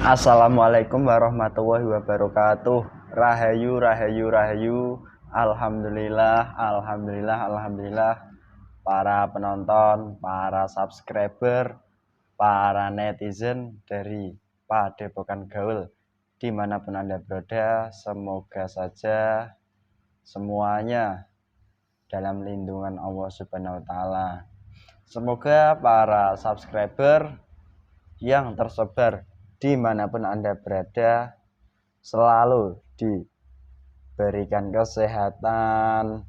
Assalamualaikum warahmatullahi wabarakatuh. Rahayu, rahayu, rahayu. Alhamdulillah, alhamdulillah, alhamdulillah. Para penonton, para subscriber, para netizen dari Padepokan Gaul, dimanapun Anda berada, semoga saja semuanya dalam lindungan Allah Subhanahu wa Ta'ala. Semoga para subscriber yang tersebar dimanapun Anda berada selalu diberikan kesehatan,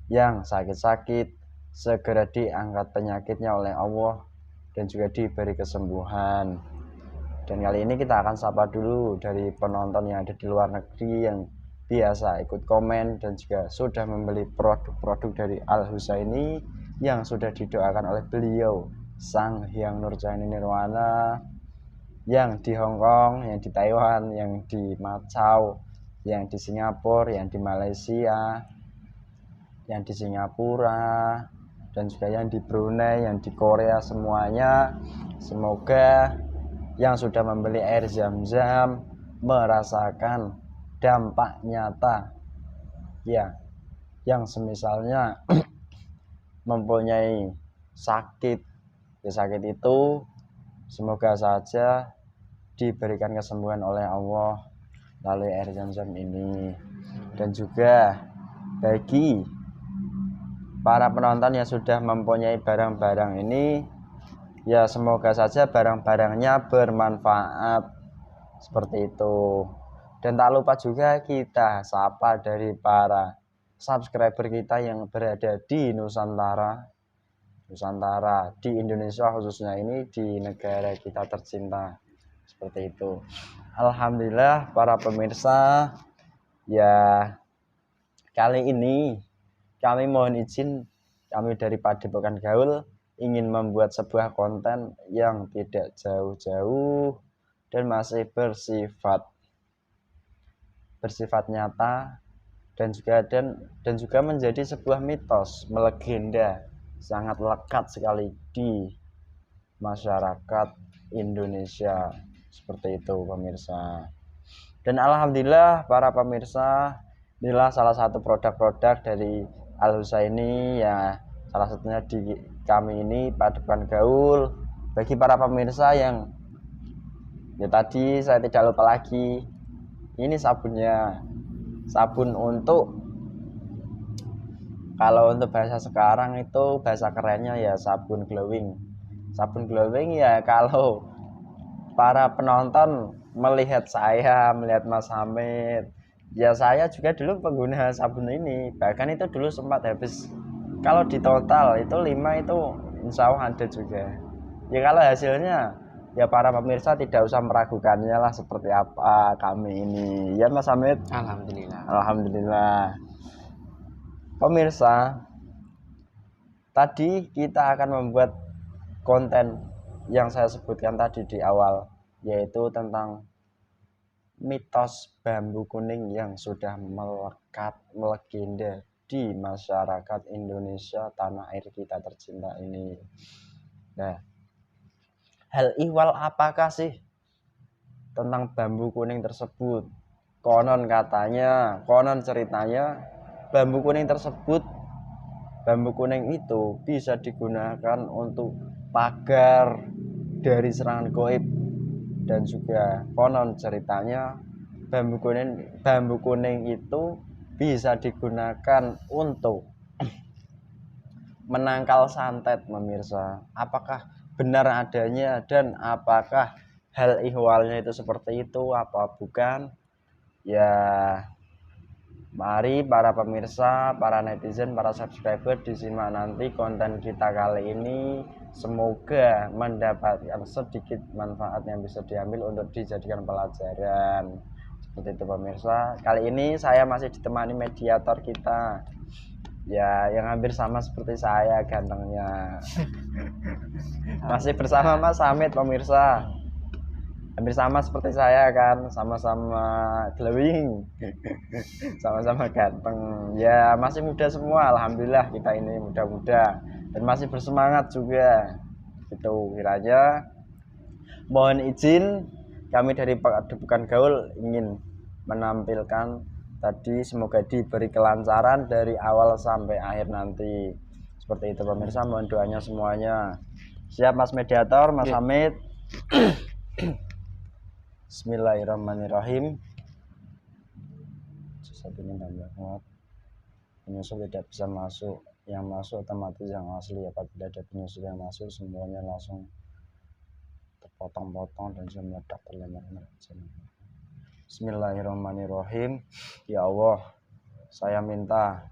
yang sakit-sakit segera diangkat penyakitnya oleh Allah dan juga diberi kesembuhan. Dan kali ini kita akan sapa dulu dari penonton yang ada di luar negeri yang biasa ikut komen dan juga sudah membeli produk-produk dari Al Husaini yang sudah didoakan oleh beliau Sang Hyang Nurjani Nirwana, yang di Hong Kong, yang di Taiwan, yang di Macau, yang di Singapura, yang di Malaysia, yang di Singapura, dan juga yang di Brunei, yang di Korea, semuanya semoga yang sudah membeli air Zam-Zam merasakan dampak nyata ya, yang semisalnya mempunyai sakit, ya sakit itu semoga saja diberikan kesembuhan oleh Allah melalui air Zam-Zam ini. Dan juga bagi para penonton yang sudah mempunyai barang-barang ini, ya semoga saja barang-barangnya bermanfaat seperti itu. Dan tak lupa juga kita sapa dari para subscriber kita yang berada di Nusantara, di Indonesia khususnya, ini di negara kita tercinta. Seperti itu. Alhamdulillah para pemirsa, ya kali ini kami mohon izin, kami dari Padepokan Gaul ingin membuat sebuah konten yang tidak jauh-jauh dan masih bersifat nyata dan juga menjadi sebuah mitos, melegenda, sangat lekat sekali di masyarakat Indonesia. Seperti itu pemirsa. Dan alhamdulillah para pemirsa, inilah salah satu produk-produk dari Al Husaini ya, salah satunya di kami ini Padepokan Gaul. Bagi para pemirsa yang ya tadi saya tidak lupa lagi, ini sabunnya, sabun untuk, kalau untuk bahasa sekarang itu bahasa kerennya ya sabun glowing. Sabun glowing ya, kalau para penonton melihat saya, melihat Mas Hamid, ya saya juga dulu pengguna sabun ini. Bahkan itu dulu sempat habis, kalau di total itu 5 itu insya Allah ada juga. Ya kalau hasilnya, ya para pemirsa tidak usah meragukannya lah seperti apa kami ini. Ya Mas Hamid? Alhamdulillah. Alhamdulillah. Pemirsa, tadi kita akan membuat konten yang saya sebutkan tadi di awal, yaitu tentang mitos bambu kuning yang sudah melekat, melegenda di masyarakat Indonesia, tanah air kita tercinta ini. Nah, hal ihwal apakah sih tentang bambu kuning tersebut? Konon katanya, konon ceritanya, bambu kuning tersebut, bambu kuning itu bisa digunakan untuk pagar dari serangan gaib. Dan juga konon ceritanya bambu kuning itu bisa digunakan untuk menangkal santet pemirsa. Apakah benar adanya dan apakah hal ihwalnya itu seperti itu apa bukan? Ya mari para pemirsa, para netizen, para subscriber disimak nanti konten kita kali ini. Semoga mendapatkan sedikit manfaat yang bisa diambil untuk dijadikan pelajaran. Seperti itu pemirsa. Kali ini saya masih ditemani mediator kita, ya yang hampir sama seperti saya gantengnya. Masih bersama Mas Hamid pemirsa. Hampir sama seperti saya kan, sama-sama glowing, sama-sama ganteng, ya masih muda semua. Alhamdulillah kita ini muda-muda dan masih bersemangat juga. Itu kiranya mohon izin Kami dari Padepokan Gaul ingin menampilkan tadi, semoga diberi kelancaran dari awal sampai akhir nanti. Seperti itu pemirsa, mohon doanya semuanya. Siap Mas Mediator, Mas Hamid? Bismillahirrahmanirrahim. Satunya tambah kuat. Penyusul tidak bisa masuk, yang masuk otomatis yang asli. Apabila ada penyusul yang masuk, semuanya langsung terpotong-potong dan bisa meledak terlempar. Bismillahirrahmanirrahim. Ya Allah, saya minta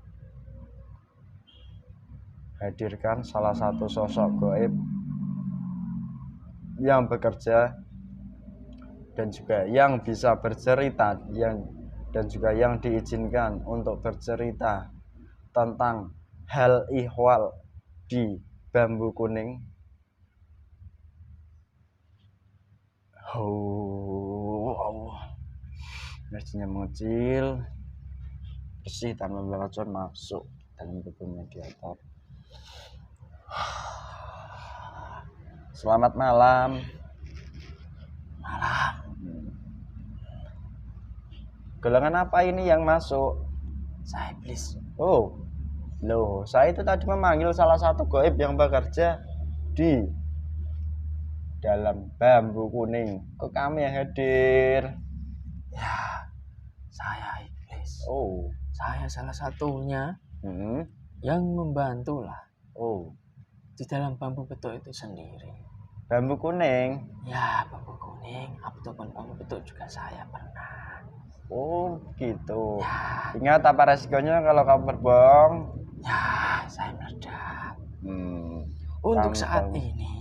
hadirkan salah satu sosok gaib yang bekerja dan juga yang bisa bercerita, dan juga yang diizinkan untuk bercerita tentang hal ihwal di Bambu Kuning. Allah, energinya mengecil, bersih tanpa beracun masuk dalam tubuh mediator. Selamat malam. Golongan apa ini yang masuk? Saya iblis. Oh, loh, saya itu tadi memanggil salah satu gaib yang bekerja di dalam Bambu Kuning. Kok kami yang hadir? Ya, saya iblis. Oh, Saya salah satunya hmm. yang membantu lah Oh, di dalam bambu betuk itu sendiri. Bambu Kuning. Ya, bambu kuning, ataupun bambu betuk juga saya pernah. Oh, gitu. Ya, Ingat apa resikonya kalau kamu berbohong? ya, saya meledak. Untuk Kamu saat tahu. ini,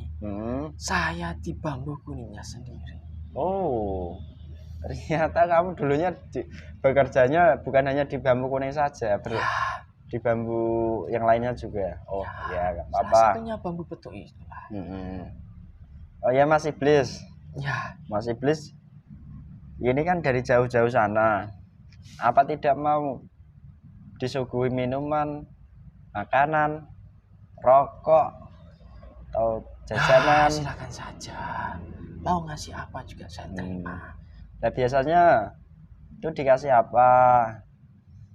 saya di bambu kuningnya sendiri. Oh, ternyata kamu dulunya bekerjanya bukan hanya di Bambu Kuning saja, di bambu yang lainnya juga. Oh, ya, nggak Salah apa-apa. satunya bambu betuk itulah. Oh ya, Mas Iblis. Ya, Mas Iblis, ini kan dari jauh-jauh sana. Apa tidak mau disuguhi minuman, makanan, rokok, atau jajanan? silakan saja. Mau ngasih apa juga saya terima. Nah, biasanya itu dikasih apa?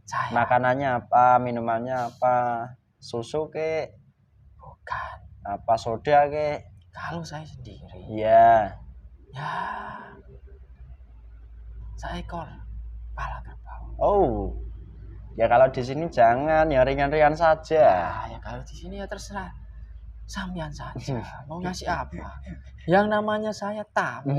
Saya Makanannya apa? Minumannya apa? Susu ke? bukan. Apa soda ke? Kalau saya sendiri, Iya. ya seekor kepala kerbau. Oh, ya kalau di sini jangan, yang ringan-ringan saja. Ya kalau di sini ya terserah sampean saja. Mau ngasih apa? Yang namanya saya tamu.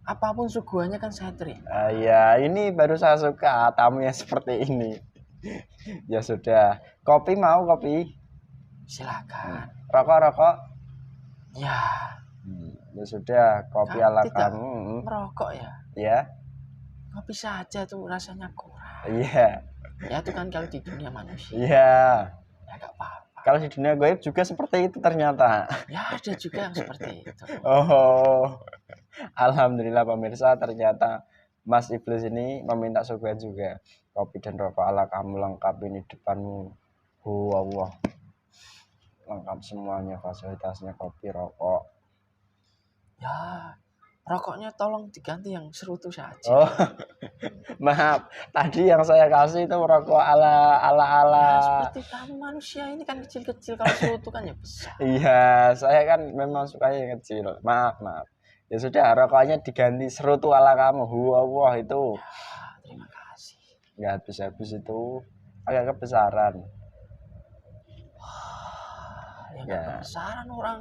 Apapun suguhannya kan saya terima. Ya, ini baru saya suka tamu yang seperti ini. Ya sudah, kopi mau kopi? Silakan. Rokok? Ya. Ya sudah, kopi Kamu ala tidak kamu. merokok ya? Ya. Kopi saja tuh rasanya kurang. Iya. Ya itu kan kalau di dunia manusia. Iya. Ya gak apa-apa. Kalau di dunia gaib juga seperti itu ternyata. Ya ada juga yang seperti itu. Oh, alhamdulillah pemirsa, ternyata Mas Iblis ini meminta suguhan juga. Kopi dan rokok ala kamu lengkap ini depanmu. Allah, lengkap semuanya, fasilitasnya, kopi, rokok. Ya, rokoknya tolong diganti yang serutu saja. Oh, maaf, tadi yang saya kasih itu rokok ala. Ya, seperti kamu manusia ini kan kecil-kecil, kalau serutu kan ya besar. Iya, saya kan memang sukanya yang kecil. Maaf. Ya sudah, rokoknya diganti serutu ala kamu. Allah itu. Ya, terima kasih. Nggak habis-habis itu, agak kebesaran. Ya nggak kebesaran orang.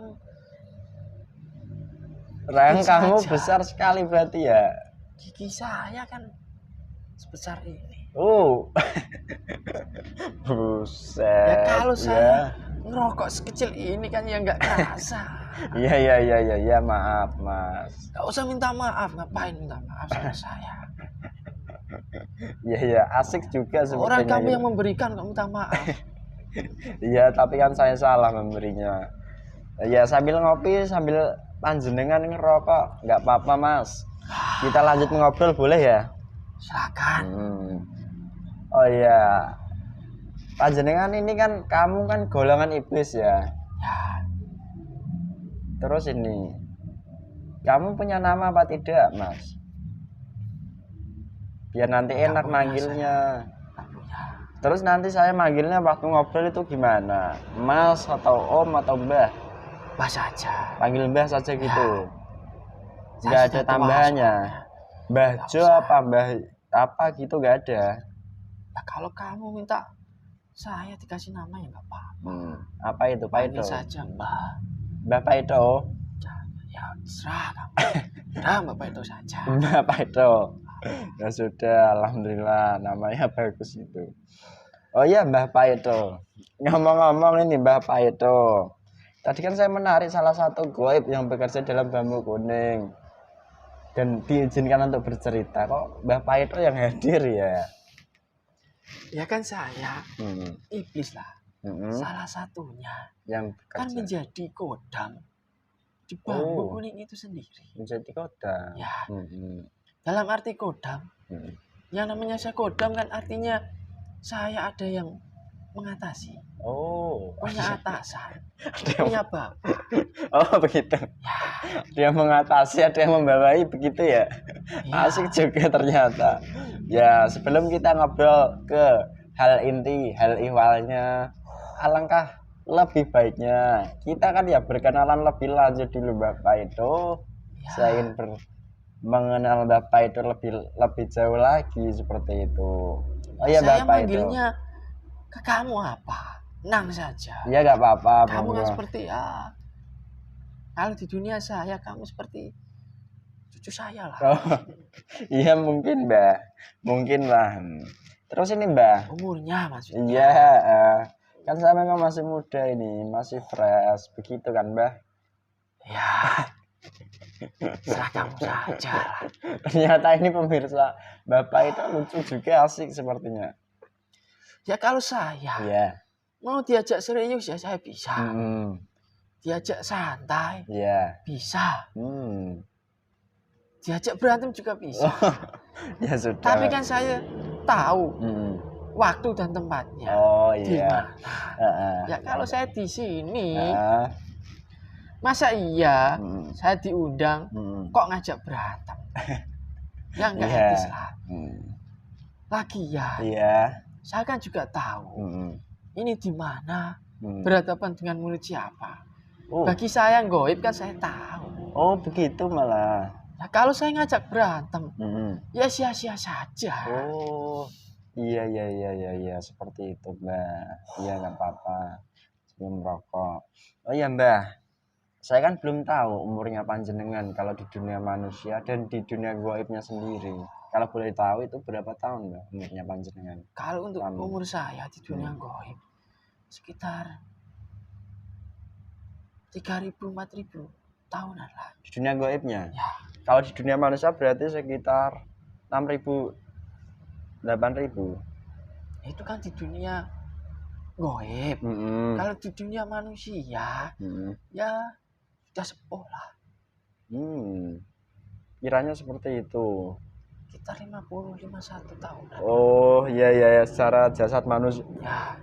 Kamu besar sekali berarti ya. Gigi saya kan sebesar ini. Buset. Ya kalau saya ngerokok sekecil ini kan ya nggak kerasa. Iya, maaf Mas. Nggak usah minta maaf, ngapain minta maaf sama saya. Iya, asik juga sepertinya. Orang kamu yang memberikan kok minta maaf. Iya, tapi kan saya salah memberinya. Ya sambil ngopi, sambil panjenengan ngerokok, nggak apa-apa Mas. Kita lanjut ngobrol boleh ya? Silakan. Oh iya, panjenengan ini kan, kamu kan golongan iblis ya. Ya. Terus ini, Kamu punya nama apa tidak, Mas? Biar nanti Nggak enak punya, manggilnya. Nggak punya. Terus nanti saya manggilnya waktu ngobrol itu gimana? Mas atau Om atau Mbah? Mbah saja. Panggil Mbah saja gitu. Saya Nggak ada sudah tua tambahannya. soalnya. Mbah Nggak Jo usah. apa Mbah apa gitu nggak ada. Nah, kalau kamu minta saya dikasih nama ya nggak apa-apa. Apa itu Panggil Paido? saja Mbah. Mbah Paido. Ya serah kamu. Udah Mbak Paido saja. Mbah Paido. Ya sudah, alhamdulillah namanya bagus itu. Oh iya Mbah Paido. Ngomong-ngomong ini Mbah Paido. Tadi kan saya menarik salah satu goib yang bekerja dalam bambu kuning. Dan diizinkan untuk bercerita. Kok Mbah Paido yang hadir ya? Ya kan saya Hmm. iblis lah. Hmm. Salah satunya Yang kan bekerja. menjadi kodam di bambu Oh. kuning itu sendiri. Menjadi kodam. Ya. Hmm. Dalam arti kodam, Hmm. yang namanya saya kodam kan artinya saya ada yang mengatasi, Oh. punya atasan, Dia- punya bapak. Oh begitu. Dia mengatasi, ada yang membawai begitu ya. Ya. Asik juga ternyata. Ya sebelum kita ngobrol ke hal inti, hal ihwalnya, alangkah lebih baiknya kita kan ya berkenalan lebih lanjut dulu Bapak itu. Ya. Saya ingin mengenal Bapak itu lebih jauh lagi seperti itu. Oh ya Saya Bapak itu. manggilnya ke kamu apa? Nang saja. Ya nggak apa-apa. Kamu kan monggo. seperti ya. Kalau di dunia saya kamu seperti cucu saya lah. Oh, iya mungkin Mbak, mungkin lah. Terus ini Mbak, Umurnya maksudnya. iya kan saya memang masih muda ini, masih fresh, begitu kan Mbak? Ya. Serah kamu saja lah. Ternyata ini pemirsa, Bapak itu lucu juga, asik sepertinya. Ya kalau saya Iya. mau diajak serius ya saya bisa. Diajak santai Iya. bisa. Diajak berantem juga bisa. Ya sudah. Tapi kan saya tahu Mm. waktu dan tempatnya. Oh Di iya. mana. Ya kalau saya di sini, Ah, masa iya mm. saya diundang kok ngajak berantem? Ya nggak Iya. etis lah. Lagian, Iya. saya kan juga tahu ini di mana, berhadapan dengan murid siapa. Oh. Bagi saya goib kan saya tahu. Oh begitu malah. Nah, kalau saya ngajak berantem, Mm. ya sia-sia saja. Oh iya seperti itu Mbak. Iya nggak apa-apa sebelum merokok. Oh iya Mbak, saya kan belum tahu umurnya panjenengan kalau di dunia manusia dan di dunia goibnya sendiri. Kalau boleh tahu itu berapa tahun Mbak umurnya panjenengan? Kalau untuk Lama. umur saya di dunia goib sekitar 3.000-4.000 tahunan lah. Di dunia goibnya? Ya. Kalau di dunia manusia berarti sekitar 6.000 8.000. Itu kan di dunia goib. Kalau di dunia manusia, ya sudah sepuh lah. Kiranya seperti itu. Sekitar 50-51 tahun. Oh iya secara jasad manusia. Ya.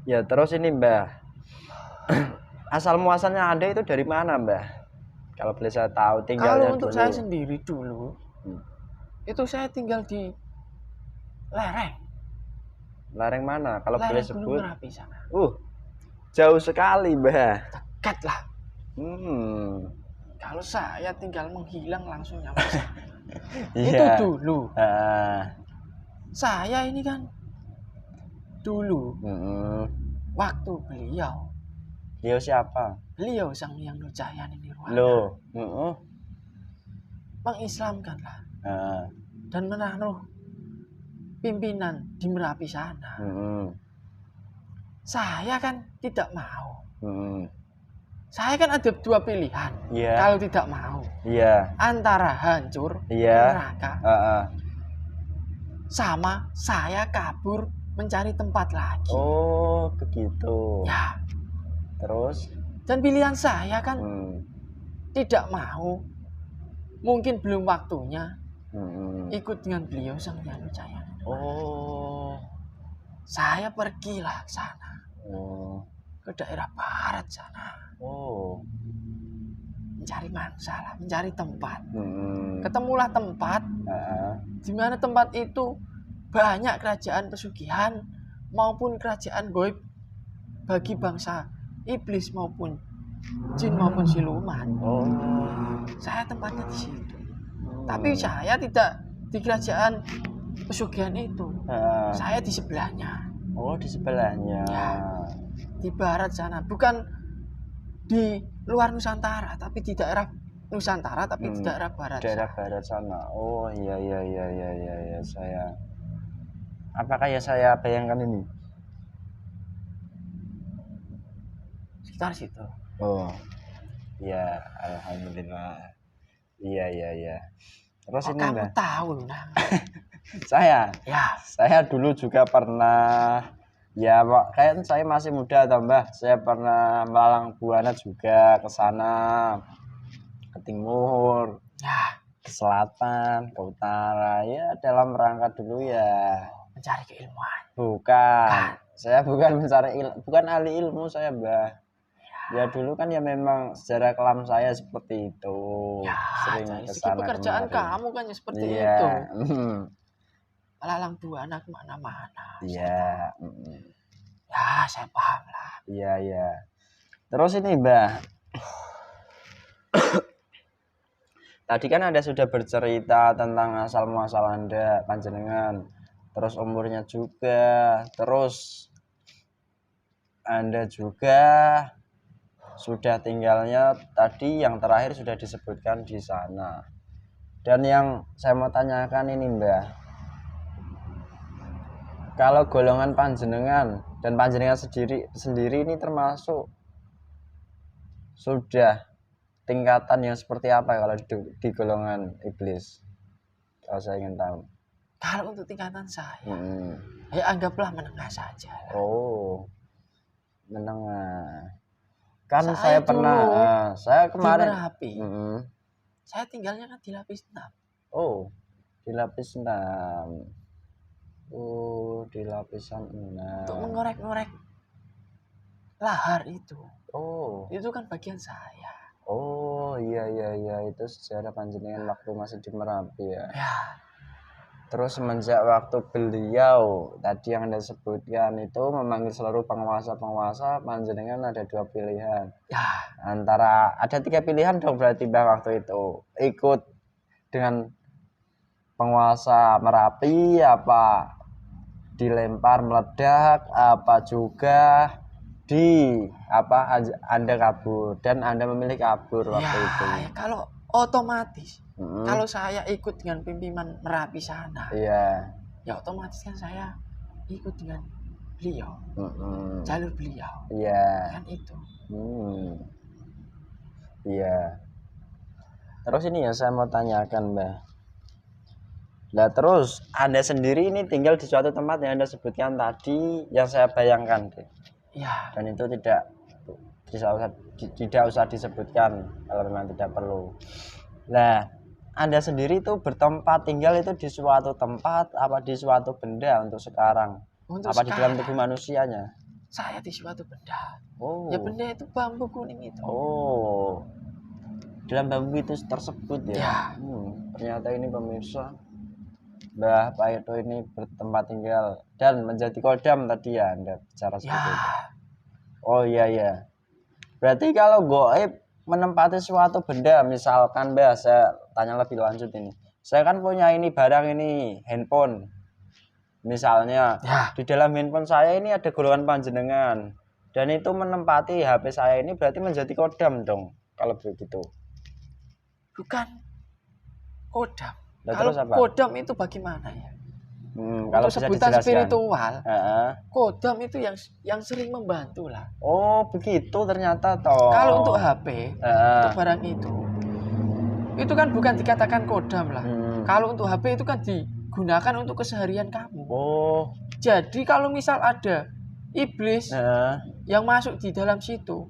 Ya terus ini Mbah, asal muasalnya Anda itu dari mana Mbah? Kalau boleh saya tahu tinggalnya Kalau untuk dulu. saya sendiri dulu, itu saya tinggal di lereng. Lereng mana? Kalau boleh Lereng sebut. Gunung Merapi sana. Jauh sekali Mbah. Dekat lah. Kalau saya tinggal menghilang langsung nyampe sana. Itu Iya. dulu. Saya ini kan dulu waktu beliau siapa? Beliau Sang Hyang Nurjayani Nirwana Loh. mengislamkan lah dan menaruh pimpinan di Merapi sana. Saya kan tidak mau. Saya kan ada dua pilihan. Iya. Kalau tidak mau, Iya. antara hancur Iya. neraka, sama sama saya kabur mencari tempat lagi. Oh begitu. Ya. Terus? Dan pilihan saya kan tidak mau. Mungkin belum waktunya ikut dengan beliau Sang Hyang Nurjayani. Oh. Saya pergilah ke sana. Oh. Ke daerah barat sana. Oh. mencari mangsa lah, mencari tempat. Hmm. Ketemulah tempat, di mana tempat itu banyak kerajaan pesugihan maupun kerajaan goib bagi bangsa iblis maupun jin maupun siluman. Oh, saya tempatnya di situ. Tapi saya tidak di kerajaan pesugihan itu. Saya di sebelahnya. Oh, di sebelahnya. Ya, di barat sana, bukan di luar Nusantara, tapi di daerah Nusantara, tapi di daerah barat. Daerah barat sana. Oh, iya. Saya. Apakah ya saya bayangkan ini? Sekitar situ. Oh, ya, alhamdulillah. Iya. Terus ini kamu Mbak, tahu Nang? saya dulu juga pernah, ya kayak saya masih muda tambah, saya pernah melalang buana juga ke sana, ke timur, ke selatan, ke utara, ya dalam rangka dulu ya mencari keilmuan. Bukan. Saya bukan mencari bukan ahli ilmu saya, Mbah. Ya dulu kan ya memang sejarah kelam saya seperti itu. Sering ke sana pekerjaan kemari. Kamu kan ya seperti itu. Lalang buana kemana-mana. Iya. Ya, saya paham lah. Iya. Terus ini, Mbah. Tadi kan Anda sudah bercerita tentang asal muasal Anda, panjenengan. Terus umurnya juga. Terus Anda juga sudah tinggalnya tadi yang terakhir sudah disebutkan di sana. Dan yang saya mau tanyakan ini, Mbah. Kalau golongan panjenengan dan panjenengan sendiri ini termasuk sudah tingkatan yang seperti apa kalau di golongan iblis? Kalau saya ingin tahu. Kalau untuk tingkatan saya, ya anggaplah menengah saja. Oh, menengah. Kan saya pernah, saya kemarin di Merapi. Saya tinggalnya kan di lapis 6. Oh, di lapis 6. Oh, di lapisan 6. Untuk mengorek-ngorek lahar itu. Oh, itu kan bagian saya. Oh, iya, itu sejarah panjenengan waktu masih di Merapi ya. Terus semenjak waktu beliau tadi yang Anda sebutkan itu memanggil seluruh penguasa, panjenengan ada 2 pilihan. Antara ada 3 pilihan dong berarti Mbah waktu itu. Ikut dengan penguasa Merapi, apa dilempar meledak, apa juga Anda kabur dan Anda memilih kabur waktu itu. Kalau otomatis kalau saya ikut dengan pimpinan Merapi sana, ya otomatis kan saya ikut dengan beliau, jalur beliau, kan itu. Terus ini yang saya mau tanyakan, Mbah. Nah terus Anda sendiri ini tinggal di suatu tempat yang Anda sebutkan tadi, yang saya bayangkan deh. Dan itu tidak usah disebutkan kalau memang tidak perlu. Nah, Anda sendiri itu bertempat tinggal itu di suatu tempat apa di suatu benda untuk sekarang? Apa di dalam tubuh manusianya? Saya di suatu benda. Oh. Ya benda itu bambu kuning itu. Oh. Dalam bambu itu tersebut ya. Ternyata ini pemirsa, Mbah Paedo ini bertempat tinggal dan menjadi kodam tadi ya Anda bicara seperti itu. Oh iya. Berarti kalau goib menempati suatu benda, misalkan Mbah, saya tanya lebih lanjut ini. Saya kan punya ini barang ini, handphone. Misalnya, di dalam handphone saya ini ada golongan panjenengan. Dan itu menempati HP saya ini berarti menjadi kodam dong, kalau begitu. Bukan kodam. Kalau kodam itu bagaimana ya? Kalau sebutan spiritual, kodam itu yang sering membantu lah. Oh begitu ternyata toh. Kalau untuk HP, untuk barang itu kan bukan dikatakan kodam lah. Kalau untuk HP itu kan digunakan untuk keseharian kamu. Oh. Jadi kalau misal ada iblis yang masuk di dalam situ,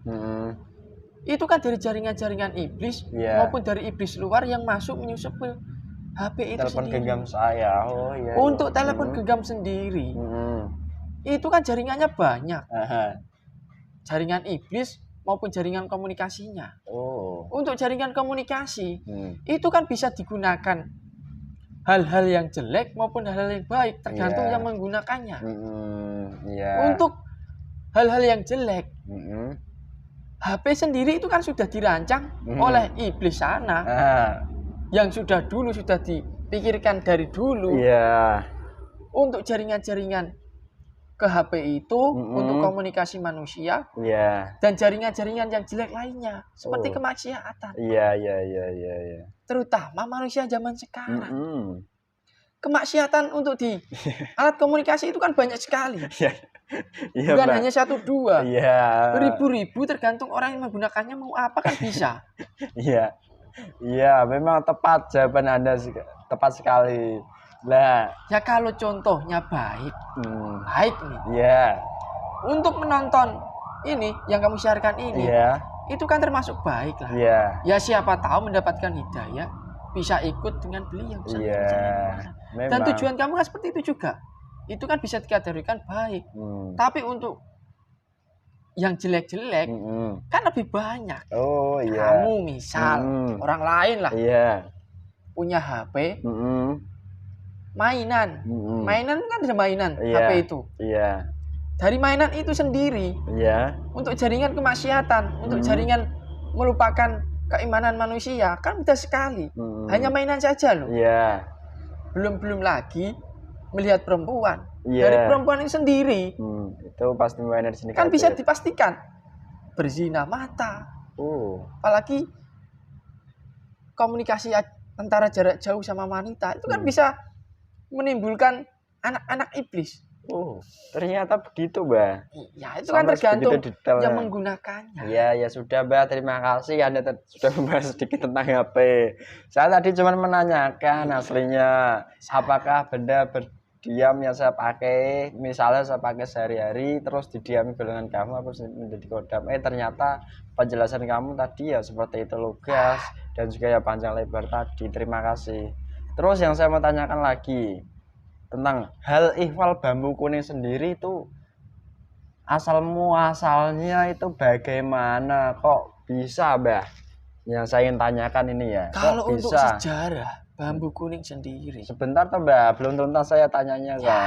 itu kan dari jaringan-jaringan iblis maupun dari iblis luar yang masuk menyusup ke HP itu telepon sendiri. genggam saya. Oh iya. Untuk telepon genggam sendiri. Itu kan jaringannya banyak. Jaringan iblis maupun jaringan komunikasinya. Oh. Untuk jaringan komunikasi Hmm. itu kan bisa digunakan hal-hal yang jelek maupun hal-hal yang baik, tergantung Iya. yang menggunakannya. Iya. Untuk hal-hal yang jelek, Mm-mm. HP sendiri itu kan sudah dirancang oleh iblis sana Ah. yang sudah dipikirkan dari dulu Iya. untuk jaringan-jaringan ke HP itu untuk komunikasi manusia Iya. dan jaringan-jaringan yang jelek lainnya seperti kemaksiatan. Iya. Terutama manusia zaman sekarang. Mm-mm. Kemaksiatan untuk di alat komunikasi itu kan banyak sekali. Iya, Bukan Mbak. hanya 1, 2. Iya. Beribu-ribu tergantung orang yang menggunakannya mau apa kan bisa. Iya. Iya, memang tepat jawaban Anda tepat sekali. Lah, Ya kalau contohnya baik nih. Iya. Untuk menonton ini yang kamu siarkan ini, Iya. itu kan termasuk baik lah. Iya. Ya siapa tahu mendapatkan hidayah, bisa ikut dengan beliau. Iya. Dan tujuan kamu kan seperti itu juga. Itu kan bisa dikategorikan baik. Tapi untuk yang jelek-jelek kan lebih banyak. Oh iya. Kamu misal orang lain lah Iya. punya HP, mainan. Mainan kan ada mainan Iya. HP itu. Iya. Dari mainan itu sendiri Iya. untuk jaringan kemaksiatan, untuk jaringan melupakan keimanan manusia kan mudah sekali. Hanya mainan saja loh. Iya. Belum lagi melihat perempuan. Iya. Dari perempuan itu sendiri Itu pasti mainan di sini kan bisa dipastikan berzina mata. Apalagi komunikasi antara jarak jauh sama wanita itu kan bisa menimbulkan anak-anak iblis. Ternyata begitu, Mbak. Ya, itu kan tergantung yang menggunakannya. Iya, ya sudah, Mbak. Terima kasih Anda sudah membahas sedikit tentang HP. Saya tadi cuma menanyakan aslinya apakah benda berdiam yang saya pakai, misalnya saya pakai sehari-hari terus didiami golongan kamu apa menjadi kodam. Ternyata penjelasan kamu tadi ya seperti itu lugas dan juga ya panjang lebar tadi. Terima kasih. Terus yang saya mau tanyakan lagi tentang hal ihwal bambu kuning sendiri itu asalnya itu bagaimana, kok bisa, Mbak? Yang saya ingin tanyakan ini ya. Kalau kok untuk bisa? sejarah bambu kuning sendiri. Sebentar toh, Mbak, belum tuntas saya tanyanya kok.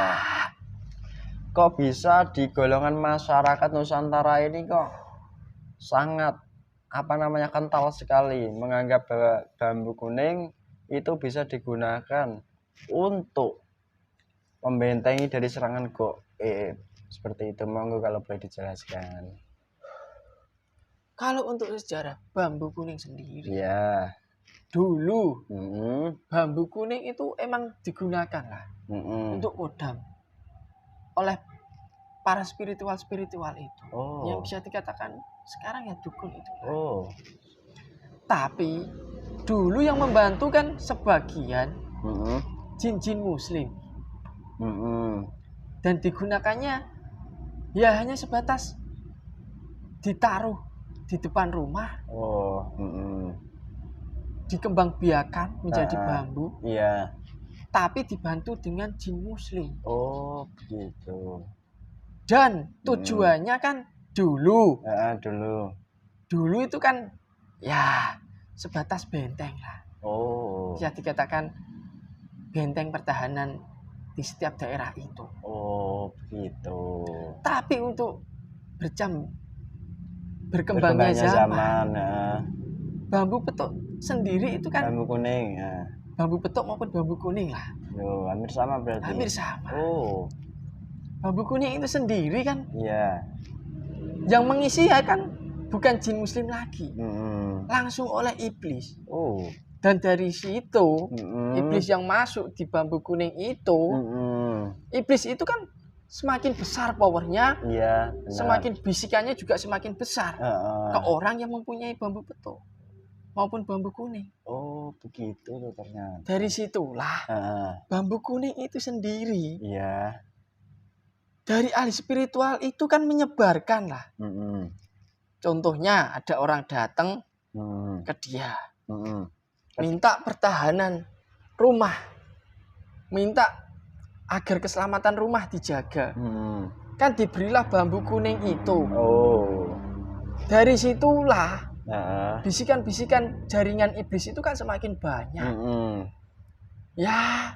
Kok bisa di golongan masyarakat Nusantara ini kok sangat kental sekali menganggap bahwa bambu kuning itu bisa digunakan untuk membentengi dari serangan gaib. Seperti itu, monggo kalau boleh dijelaskan. Kalau untuk sejarah bambu kuning sendiri, Iya. dulu bambu kuning itu emang digunakan lah untuk kodam oleh para spiritual itu. Yang bisa dikatakan sekarang ya dukun itu. Tapi dulu yang membantu kan sebagian jin-jin muslim. Dan digunakannya ya hanya sebatas ditaruh di depan rumah, dikembangbiakan menjadi bambu. Iya. Tapi dibantu dengan jin muslim. Begitu. Dan tujuannya kan dulu itu kan ya sebatas benteng lah. Bisa dikatakan benteng pertahanan di setiap daerah itu. Begitu. Tapi untuk berkembangnya zaman, bambu petuk sendiri itu kan bambu kuning. Bambu petuk maupun bambu kuning lah. Hampir sama berarti. Hampir sama. Bambu kuning itu sendiri kan. Iya. Yang mengisi ya kan bukan jin muslim lagi. Langsung oleh iblis. Dan dari situ iblis yang masuk di bambu kuning itu, iblis itu kan semakin besar powernya, semakin bisikannya juga semakin besar ke orang yang mempunyai bambu petuk maupun bambu kuning. Begitu tuh ternyata. Dari situlah bambu kuning itu sendiri. Dari ahli spiritual itu kan menyebarkan lah. Contohnya ada orang datang ke dia. Minta pertahanan rumah, minta agar keselamatan rumah dijaga. Kan diberilah bambu kuning itu. Dari situlah Heeh. bisikan-bisikan jaringan iblis itu kan semakin banyak. Ya,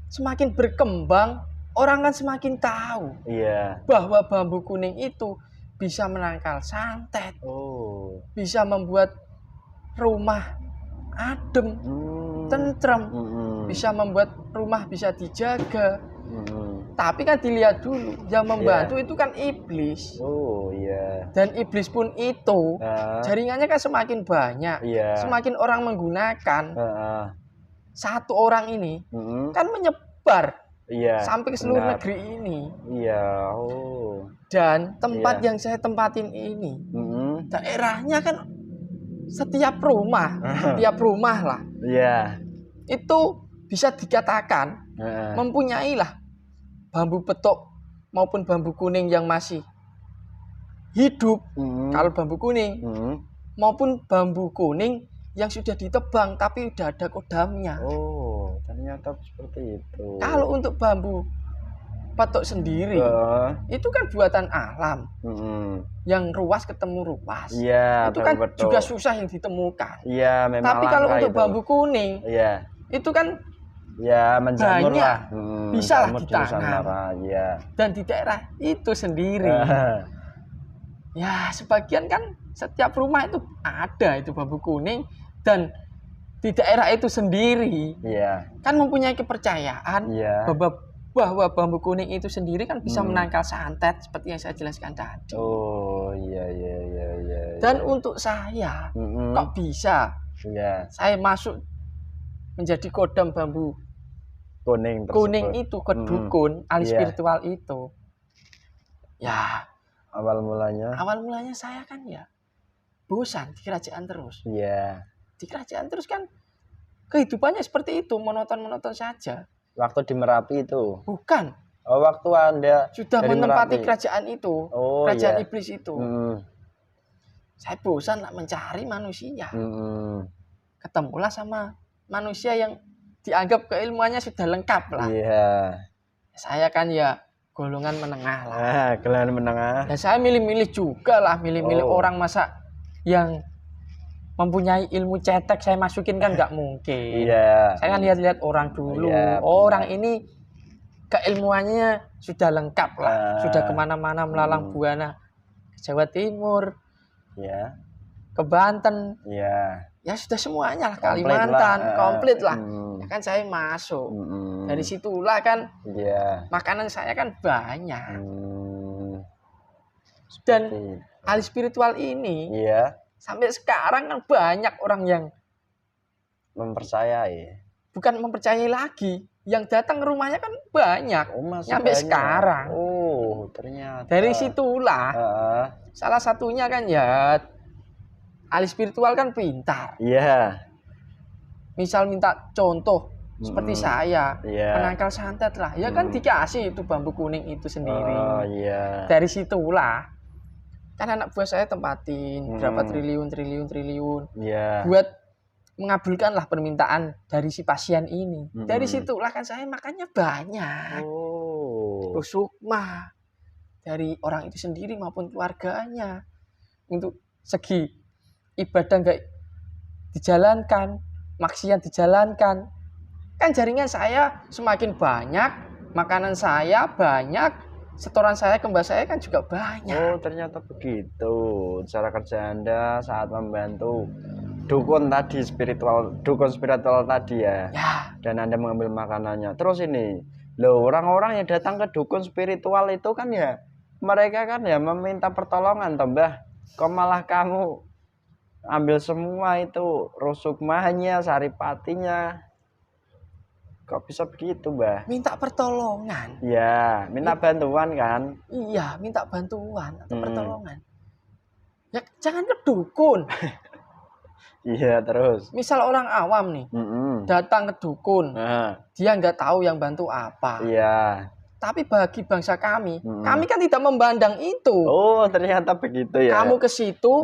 semakin berkembang, orang kan semakin tahu Iya. bahwa bambu kuning itu bisa menangkal santet, Oh. bisa membuat rumah adem, tentrem, bisa membuat rumah bisa dijaga. Tapi kan dilihat dulu, yang membantu itu kan iblis. Oh iya. Dan iblis pun itu jaringannya kan semakin banyak, semakin orang menggunakan. Satu orang ini kan menyebar sampai ke seluruh negeri ini. Iya. Oh. Dan tempat yang saya tempatin ini, daerahnya kan setiap rumah lah. Iya. Itu bisa dikatakan mempunyai lah bambu petok maupun bambu kuning yang masih hidup. Kalau bambu kuning maupun bambu kuning yang sudah ditebang tapi udah ada kodamnya. Oh, ternyata seperti itu. Kalau untuk bambu petok sendiri itu kan buatan alam. Yang ruas ketemu ruas. Iya, itu kan juga susah yang ditemukan. Iya, memang. Tapi kalau untuk bambu kuning, itu kan menjamur banyak, lah. bisa lah ditanam. Dan di daerah itu sendiri. Ya, sebagian kan setiap rumah itu ada itu bambu kuning, dan di daerah itu sendiri kan mempunyai kepercayaan bahwa bambu kuning itu sendiri kan bisa menangkal santet seperti yang saya jelaskan tadi. Oh iya. Dan untuk saya kok bisa saya masuk menjadi kodam bambu kuning itu ke dukun ahli spiritual itu. Ya, awal mulanya saya kan ya bosan di kerajaan terus. Di kerajaan terus kan kehidupannya seperti itu, monoton saja. Waktu di Merapi itu? Bukan. Oh, waktu Anda sudah menempati kerajaan itu, kerajaan iblis itu. Saya bosan lah mencari manusia. Ketemulah sama manusia yang dianggap keilmuannya sudah lengkap lah. Saya kan ya golongan menengah lah. Golongan menengah. Ya saya milih-milih juga lah, milih-milih orang masa yang mempunyai ilmu cetek saya masukin kan nggak mungkin. Saya kan lihat-lihat orang dulu. Orang ini keilmuannya sudah lengkap lah, sudah kemana-mana melalang buana, ke Jawa Timur, ke Banten, ya sudah semuanya lah, Kalimantan, komplit lah. Ya kan saya masuk. Dari situlah kan makanan saya kan banyak. Dan ahli spiritual ini sampai sekarang kan banyak orang yang mempercayai. Bukan mempercayai lagi, yang datang ke rumahnya kan banyak. Sampai sekarang. Oh, ternyata. Dari situlah salah satunya kan ya ahli spiritual kan pintar. Misal minta contoh seperti saya menangkal santet lah, ya kan dikasih itu bambu kuning itu sendiri. Dari situlah kan anak buah saya tempatin berapa triliun buat mengabulkan lah permintaan dari si pasien ini. Dari situlah kan saya makannya banyak. Sukma dari orang itu sendiri maupun keluarganya. Untuk segi ibadah nggak dijalankan, maksiat dijalankan, kan jaringan saya semakin banyak, makanan saya banyak, setoran saya ke mbak saya kan juga banyak. Oh, ternyata begitu cara kerja Anda saat membantu dukun spiritual tadi ya. Dan Anda mengambil makanannya. Terus ini loh, orang-orang yang datang ke dukun spiritual itu kan ya mereka kan ya meminta pertolongan toh, Mbah. Kok malah kamu ambil semua itu rusukmahnya, saripatinya? Kok bisa begitu, Mbah? Minta pertolongan. Iya, minta bantuan kan? Iya, minta bantuan atau pertolongan. Ya jangan ke dukun. Iya, terus. Misal orang awam nih, datang ke dukun, dia nggak tahu yang bantu apa. Tapi bagi bangsa kami, kami kan tidak memandang itu. Oh, ternyata begitu ya. Kamu ke situ,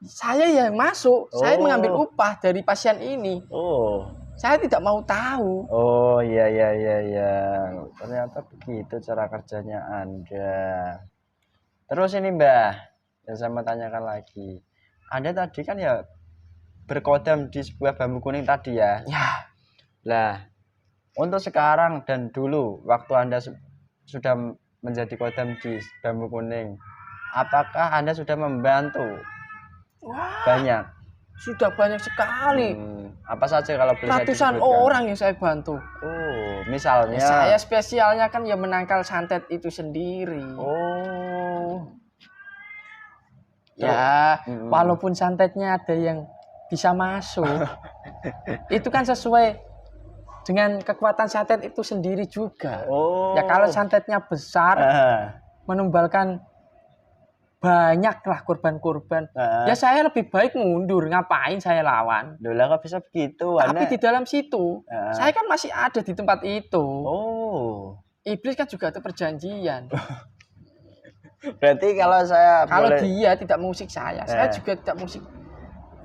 saya yang masuk, saya mengambil upah dari pasien ini. Saya tidak mau tahu. Oh, iya. Ternyata begitu cara kerjanya Anda. Terus ini, Mbah, Dan saya mau tanyakan lagi. Anda tadi kan ya berkodam di sebuah bambu kuning tadi ya. Ya, Lah, untuk sekarang dan dulu waktu Anda sudah menjadi kodam di bambu kuning, apakah Anda sudah membantu wah, banyak? sudah banyak sekali. Apa saja kalau boleh saya Ratusan disebutkan? orang yang saya bantu. Oh, misalnya. Ya, saya spesialnya kan ya menangkal santet itu sendiri. Oh. Ya, walaupun santetnya ada yang bisa masuk, itu kan sesuai dengan kekuatan santet itu sendiri juga. Oh. Ya kalau santetnya besar, menumbalkan banyaklah korban-korban. Ya saya lebih baik mundur, ngapain saya lawan? Dulu kok bisa begitu? Tapi di dalam situ, saya kan masih ada di tempat itu. Oh. Iblis kan juga ada perjanjian. Berarti kalau dia tidak mengusik saya juga tidak mengusik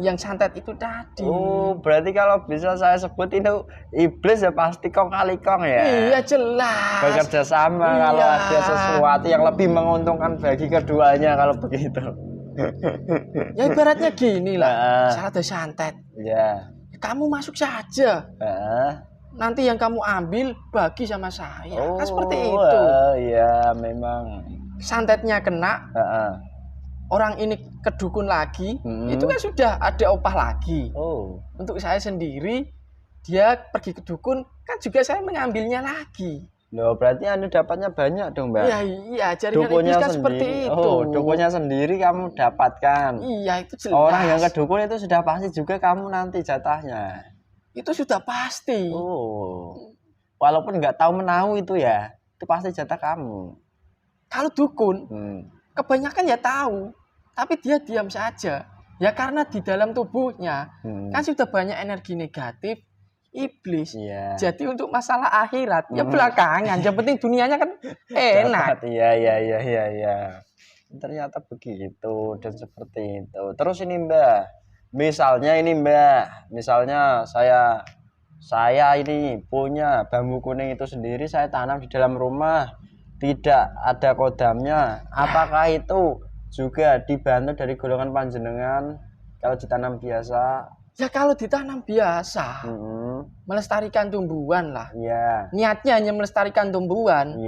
yang santet itu tadi. Oh, berarti kalau bisa saya sebut itu iblis ya pasti kong kali kong ya. Iya jelas. Bekerja sama kalau ada sesuatu yang lebih menguntungkan bagi keduanya kalau begitu. Ya ibaratnya gini lah, salah ada santet. Ya. Kamu masuk saja. Nanti yang kamu ambil bagi sama saya. Kan seperti itu. Iya, memang. Santetnya kena. Orang ini ke dukun lagi, itu kan sudah ada opah lagi. Untuk saya sendiri, dia pergi ke dukun, kan juga saya mengambilnya lagi. Loh, berarti Anda dapatnya banyak dong, Mbak? Iya, jaringan iblis kan seperti itu. Oh, dukunnya sendiri kamu dapatkan. Iya, itu jelas. Orang yang ke dukun itu sudah pasti juga kamu nanti jatahnya. Itu sudah pasti. Oh, walaupun nggak tahu menahu itu ya, itu pasti jatah kamu. Kalau dukun, kebanyakan ya tahu. Tapi dia diam saja. Ya karena di dalam tubuhnya kan sudah banyak energi negatif iblis. Jadi untuk masalah akhirat ya belakangan. Yang penting dunianya kan enak. Iya. Ternyata begitu dan seperti itu. Terus ini Mbak, misalnya saya ini punya bambu kuning itu sendiri, saya tanam di dalam rumah, tidak ada kodamnya. Apakah itu juga dibantu dari golongan panjenengan kalau ditanam biasa? Ya kalau ditanam biasa, melestarikan tumbuhan lah. Niatnya hanya melestarikan tumbuhan.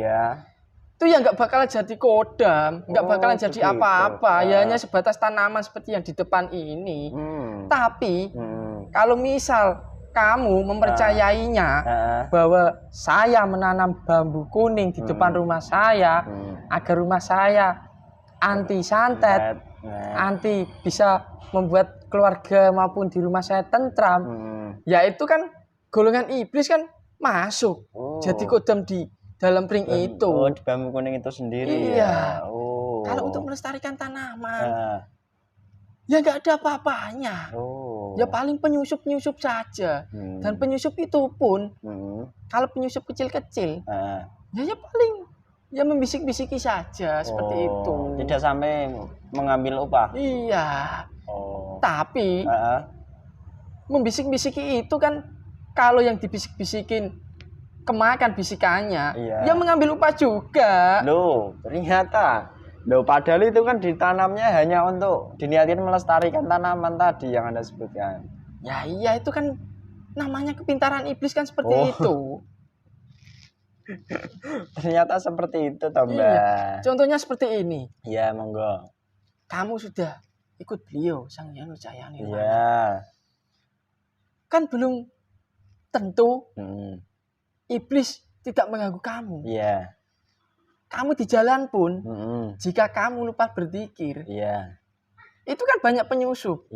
Itu ya nggak bakalan jadi kodam, nggak bakalan jadi apa-apa. Ya hanya sebatas tanaman seperti yang di depan ini. Tapi kalau misal kamu mempercayainya bahwa saya menanam bambu kuning di depan rumah saya agar rumah saya anti santet, anti bisa membuat keluarga maupun di rumah saya tentram, ya itu kan golongan iblis kan masuk, jadi kodam di dalam ring itu. Di bambu kuning itu sendiri. Iya. Kalau untuk melestarikan tanaman, ya nggak ada apa-apanya. Ya paling penyusup saja. Dan penyusup itu pun, kalau penyusup kecil-kecil, ya paling ya membisik-bisiki saja seperti itu. Tidak sampai mengambil upah. Iya. Tapi membisik-bisiki itu kan kalau yang dibisik-bisikin kemakan bisikannya, ya mengambil upah juga. Loh, ternyata. Loh, padahal itu kan ditanamnya hanya untuk diniatin melestarikan tanaman tadi yang Anda sebutkan. Ya iya, itu kan namanya kepintaran iblis kan seperti itu. Ternyata seperti itu, Mbak. Iya. Contohnya seperti ini. Iya, monggo. Kamu sudah ikut beliau, Sang Hyang Nucaya Nirwana. Iya. Kan belum tentu iblis tidak mengganggu kamu. Iya. Kamu di jalan pun, jika kamu lupa berzikir, itu kan banyak penyusup.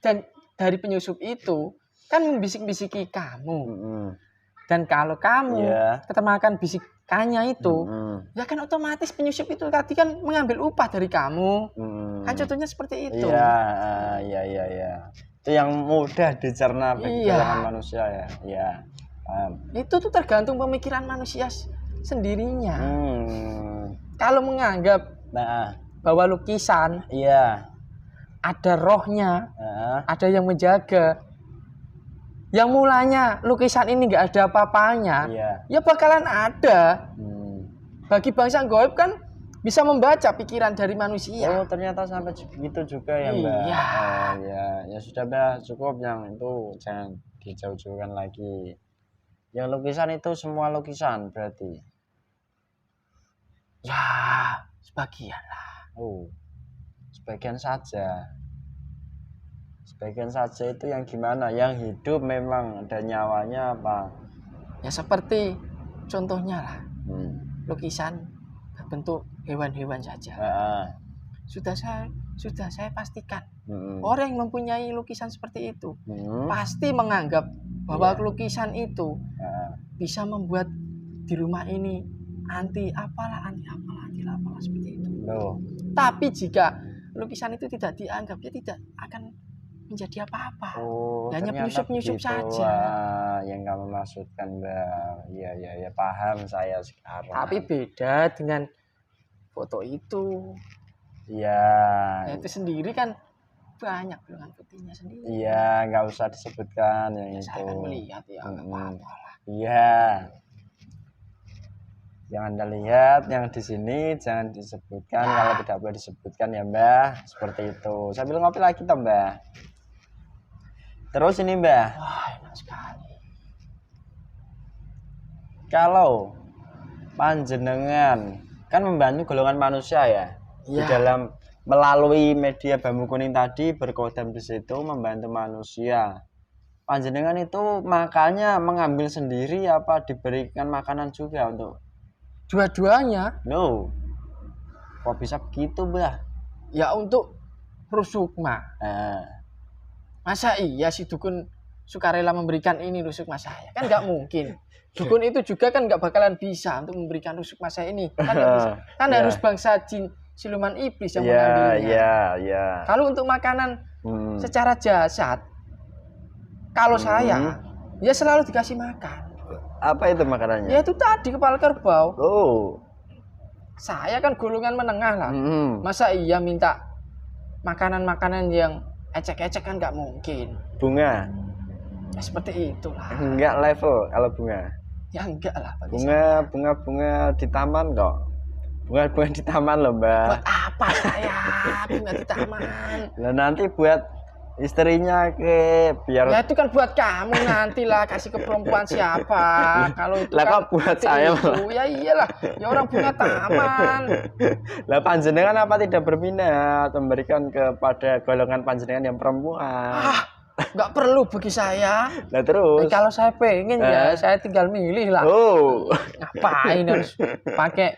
Dan dari penyusup itu kan membisik-bisiki kamu. Dan kalau kamu termakan bisikannya itu, ya kan otomatis penyusup itu tadi kan mengambil upah dari kamu. Kan contohnya seperti itu. Iya. Itu yang mudah dicerna bagi manusia ya. Iya. Itu tuh tergantung pemikiran manusia sendirinya. Kalau menganggap bahwa lukisan ada rohnya, ada yang menjaga, yang mulanya lukisan ini nggak ada apa-apanya, ya bakalan ada. Bagi bangsa gaib kan bisa membaca pikiran dari manusia. Oh, ternyata sampai gitu juga ya, Mbak. Iya. Oh, ya. Ya sudah, Mbak, cukup yang itu jangan dijauh-jauhkan lagi. Yang lukisan itu semua lukisan berarti. Ya, sebagian lah. Oh. Sebagian saja. Sebagian saja itu yang gimana? Yang hidup memang ada nyawanya apa? Ya seperti contohnya lah, Hmm. lukisan berbentuk hewan-hewan saja. Sudah saya pastikan orang yang mempunyai lukisan seperti itu pasti menganggap bahwa lukisan itu bisa membuat di rumah ini anti apalah seperti itu. Tapi jika lukisan itu tidak dianggap, dia tidak akan menjadi apa-apa. Hanya penyusup-penyusup saja. Yang kamu maksudkan, Mbak. Iya, paham saya sekarang. Tapi beda dengan foto itu. Iya. Nah, itu sendiri kan banyak bilangan putihnya sendiri. Iya, nggak usah disebutkan yang itu. Saya akan melihat ya, nggak apa-apa lah. Iya. Yang Anda lihat yang di sini jangan disebutkan, kalau tidak boleh disebutkan ya, Mbak. Seperti itu. Sambil ngopi lagi toh, Mbak. Terus ini, Mbak. Wah, enak sekali. Kalau panjenengan kan membantu golongan manusia ya, di dalam melalui media Bambu Kuning tadi berkodam di situ membantu manusia. Panjenengan itu makannya mengambil sendiri apa diberikan makanan juga untuk? Dua-duanya. No. Kok bisa begitu, Mbah? Ya untuk rusukma. Masa iya si dukun sukarela memberikan ini rusukma saya? Kan nggak mungkin. Dukun itu juga kan nggak bakalan bisa untuk memberikan rusukma saya ini. Kan nggak bisa. Kan harus bangsa jin siluman iblis yang mengambilnya. Iya. Kalau untuk makanan secara jasad, kalau saya ya selalu dikasih makan. Apa itu makanannya? Ya itu tadi kepala kerbau. Oh. Saya kan golongan menengah lah. Masa iya minta makanan-makanan yang ecek-ecek kan nggak mungkin. Bunga. Ya seperti itulah. Enggak level kalau bunga. Ya enggak lah. Bunga di taman kok. Bunga di taman loh, Mbak. Buat apa saya bunga di taman? Nah, nanti buat istrinya biar. Ya itu kan buat kamu nantilah, kasih ke perempuan siapa. Kalau itu lah kan kok buat saya itu. Ya iyalah, ya orang bunga taman. Lah panjenengan apa tidak berminat memberikan kepada golongan panjenengan yang perempuan? Nggak perlu bagi saya. Nah terus kalau saya pengen ya saya tinggal milih lah. Ngapain harus pakai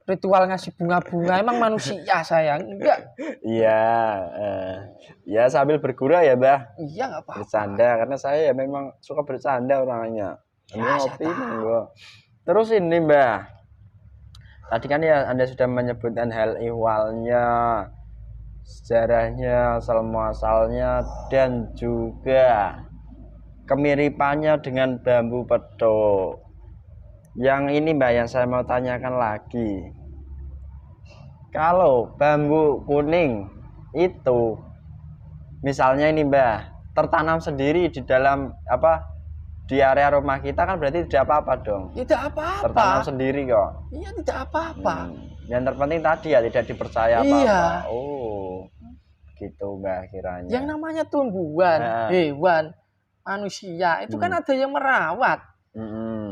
ritual ngasih bunga-bunga? Emang manusia saya enggak? Iya, ya sambil bergurau ya, Mbah. Iya, nggak apa-apa. Bercanda karena saya ya memang suka bercanda orangnya. Ngopi monggo. Terus ini, Mbah. Tadi kan ya Anda sudah menyebutkan hal ihwalnya, sejarahnya, asal muasalnya, dan juga kemiripannya dengan bambu petuk. Yang ini, Mbak, yang saya mau tanyakan lagi. Kalau bambu kuning itu misalnya ini, Mbak, tertanam sendiri di dalam di area rumah kita kan berarti tidak apa-apa dong. Tidak apa-apa. Tertanam sendiri kok. Iya, tidak apa-apa. Yang terpenting tadi ya tidak dipercaya apa-apa. Iya. Oh, gitu, Mbak, kiranya. Yang namanya tumbuhan, hewan, manusia itu kan ada yang merawat.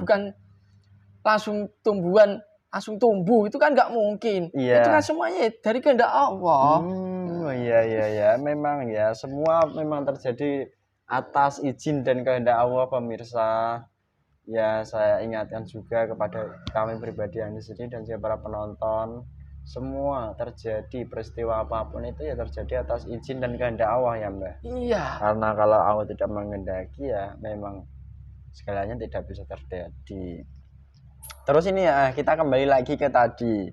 Bukan langsung tumbuhan langsung tumbuh, itu kan nggak mungkin. Itu kan semuanya dari kehendak Allah. Iya, memang ya semua memang terjadi atas izin dan kehendak Allah, pemirsa. Ya saya ingatkan juga kepada kami pribadi yang di sini dan juga para penonton, semua terjadi peristiwa apapun itu ya terjadi atas izin dan kehendak Allah ya, Mbak. Iya. Karena kalau Allah tidak menghendaki ya memang segalanya tidak bisa terjadi. Terus ini ya kita kembali lagi ke tadi.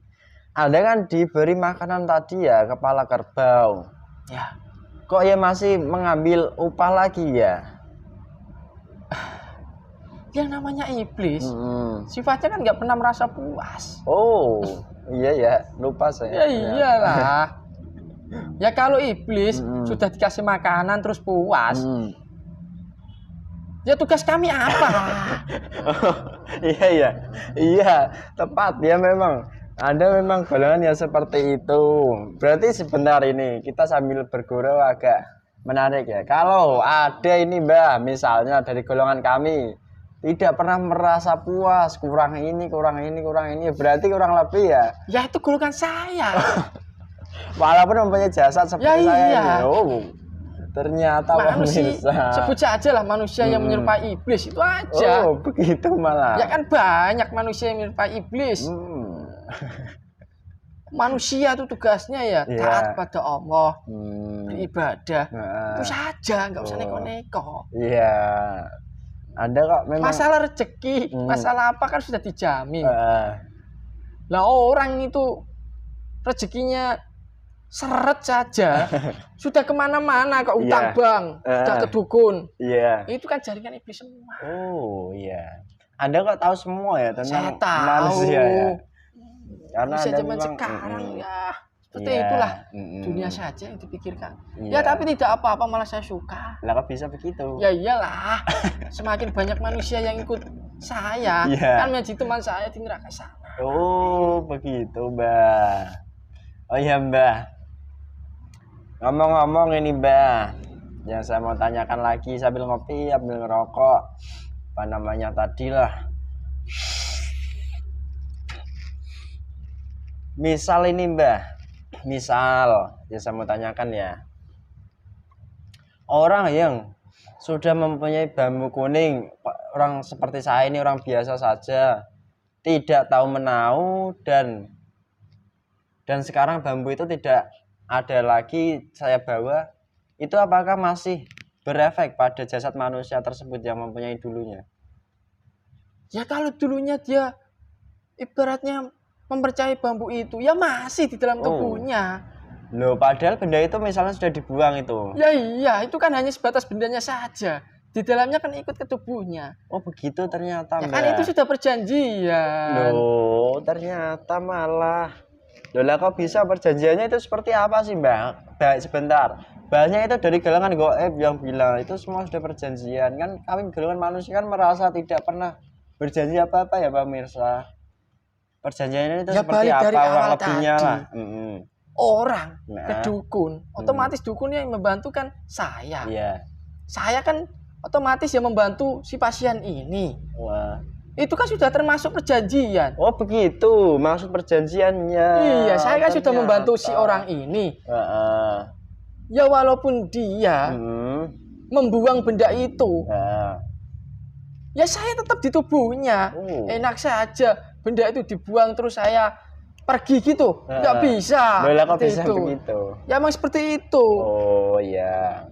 Anda kan diberi makanan tadi ya kepala kerbau. Ya. Kok ya masih mengambil upah lagi ya? Yang namanya iblis, sifatnya kan nggak pernah merasa puas. Oh, iya ya, lupa saya. Ya iyalah. Ya kalau iblis sudah dikasih makanan terus puas. Ya tugas kami apa? Iya, tepat ya memang. Anda memang golongan yang seperti itu. Berarti sebentar ini kita sambil bergurau agak menarik ya. Kalau ada ini Mbah, misalnya dari golongan kami tidak pernah merasa puas, kurang ini, berarti kurang lebih ya. Ya itu golongan saya. Walaupun mempunyai jasad seperti Ya, saya iya. ini. Oh, ternyata Manusia, pemirsa. sebut saja lah manusia yang menyerupai iblis itu aja. Oh, begitu malah. Ya kan banyak manusia yang menyerupai iblis. Manusia itu tugasnya ya taat pada Allah, beribadah. Itu saja, nggak usah neko-neko. Iya. Anda kok memang masalah rezeki, masalah apa kan sudah dijamin. Lah orang itu rezekinya seret saja, sudah kemana-mana ke utang bank, sudah ke dukun. Itu kan jaringan iblis semua. Oh iya. Anda kok tahu semua ya tentang manusia ya? Karena Anda zaman sekarang ya seperti itulah dunia saja yang dipikirkan. Ya tapi tidak apa-apa, malah saya suka. Lah kok bisa begitu? Ya iyalah, semakin banyak manusia yang ikut saya, kan menjadi teman saya di neraka sana. Oh begitu Mbah. Oh iya Mbah. Ngomong-ngomong ini Mbah, yang saya mau tanyakan lagi sambil ngopi, sambil ngerokok, apa namanya tadi lah. Misal ini Mbah, misal yang saya mau tanyakan ya, orang yang sudah mempunyai bambu kuning, orang seperti saya ini orang biasa saja, tidak tahu menau dan sekarang bambu itu tidak ada lagi saya bawa, itu apakah masih berefek pada jasad manusia tersebut yang mempunyai dulunya? Ya kalau dulunya dia ibaratnya mempercayai bambu itu, ya masih di dalam tubuhnya. Loh, padahal benda itu misalnya sudah dibuang itu. Ya iya, itu kan hanya sebatas bendanya saja. Di dalamnya kan ikut ke tubuhnya. Oh begitu ternyata. Ya kan itu sudah perjanjian. Loh, ternyata malah. Loh lah kok bisa perjanjiannya itu seperti apa sih Mbak? Baik sebentar. Bahasnya itu dari golongan goib yang bilang itu semua sudah perjanjian. Kan kami golongan manusia kan merasa tidak pernah berjanji apa-apa ya Pak Mirsa. Perjanjian itu ya, seperti apa orang lebihnya lah. Orang ke dukun, otomatis dukunnya yang membantu kan saya. Saya kan otomatis yang membantu si pasien ini. Wah. Itu kan sudah termasuk perjanjian. Oh begitu, maksud perjanjiannya. Iya, saya kan sudah membantu si orang ini. Ya walaupun dia membuang benda itu, ya saya tetap di tubuhnya. Enak saja benda itu dibuang terus saya pergi gitu, nggak bisa. Boleh kok bisa begitu. Ya emang seperti itu. Oh iya.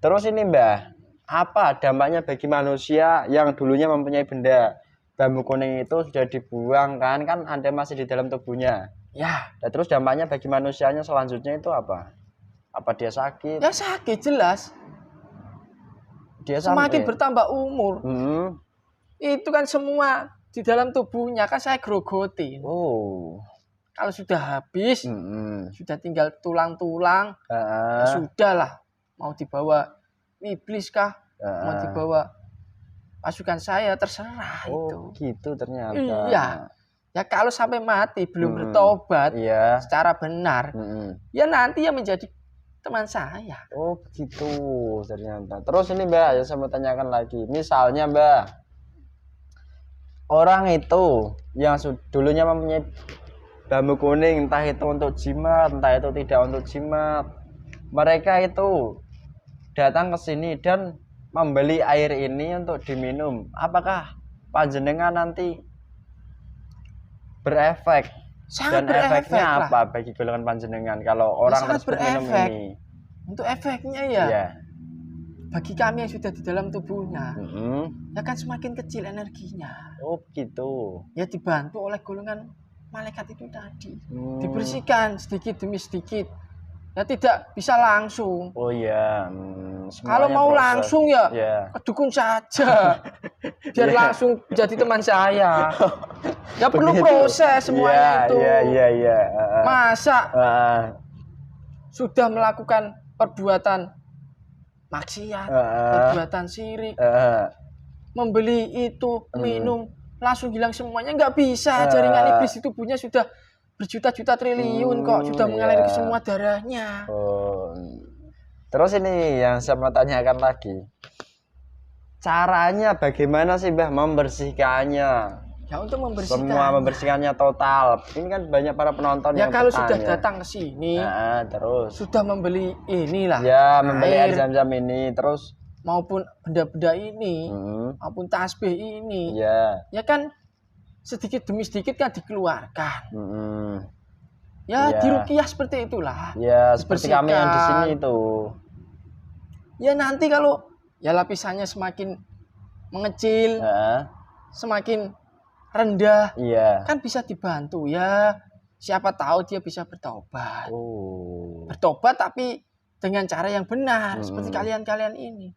Terus ini Mbah, apa dampaknya bagi manusia yang dulunya mempunyai benda bambu kuning itu sudah dibuang kan Anda masih di dalam tubuhnya. Ya. Dan terus dampaknya bagi manusianya selanjutnya itu apa? Apa dia sakit? Ya sakit jelas. Dia semakin bertambah umur. Itu kan semua di dalam tubuhnya kan saya grogotin. Kalau sudah habis, sudah tinggal tulang-tulang, ya sudahlah. Mau dibawa iblis kah? Mau dibawa pasukan saya, terserah itu. Gitu ternyata. Iya. Ya kalau sampai mati belum bertobat secara benar, ya nanti yang menjadi teman saya. Oh begitu ternyata. Terus ini Mbak, yang saya mau tanyakan lagi. Misalnya Mbak, orang itu yang dulunya mempunyai bambu kuning, entah itu untuk jimat, entah itu tidak untuk jimat, mereka itu datang ke sini dan membeli air ini untuk diminum. Apakah panjenengan nanti berefek? Sangat dan efeknya lah. apa bagi golongan panjenengan kalau orang tersebut minum ini? Untuk efeknya ya, bagi kami yang sudah di dalam tubuhnya, ya kan semakin kecil energinya. Oh begitu. Ya dibantu oleh golongan malaikat itu tadi, dibersihkan sedikit demi sedikit. Ya tidak bisa langsung. Oh iya. Kalau mau proses. Langsung ya ke dukun saja, biar langsung jadi teman saya. Ya perlu proses semuanya itu. Iya. Masa sudah melakukan perbuatan maksiat, perbuatan syirik, membeli itu, minum, langsung hilang semuanya, nggak bisa. Jaringan iblis di tubuhnya sudah berjuta-juta triliun kok sudah mengalir ke iya. semua darahnya. Oh. Terus ini yang saya mau tanyakan lagi. Caranya bagaimana sih Mbah membersihkannya? Ya untuk membersihkan. Semua membersihkannya total. Ini kan banyak para penonton Ya yang kalau bertanya. sudah datang ke sini, Nah, terus sudah membeli inilah. ya membeli air zam-zam ini, terus maupun benda-benda ini, maupun tasbih ini. ya. Ya kan sedikit demi sedikit kan dikeluarkan. Ya Ya. diruqyah seperti itulah. Ya, seperti kami yang di sini itu. Ya nanti kalau ya lapisannya semakin mengecil, semakin rendah, iya. kan bisa dibantu ya. Siapa tahu dia bisa bertobat. Bertobat tapi dengan cara yang benar, seperti kalian-kalian ini.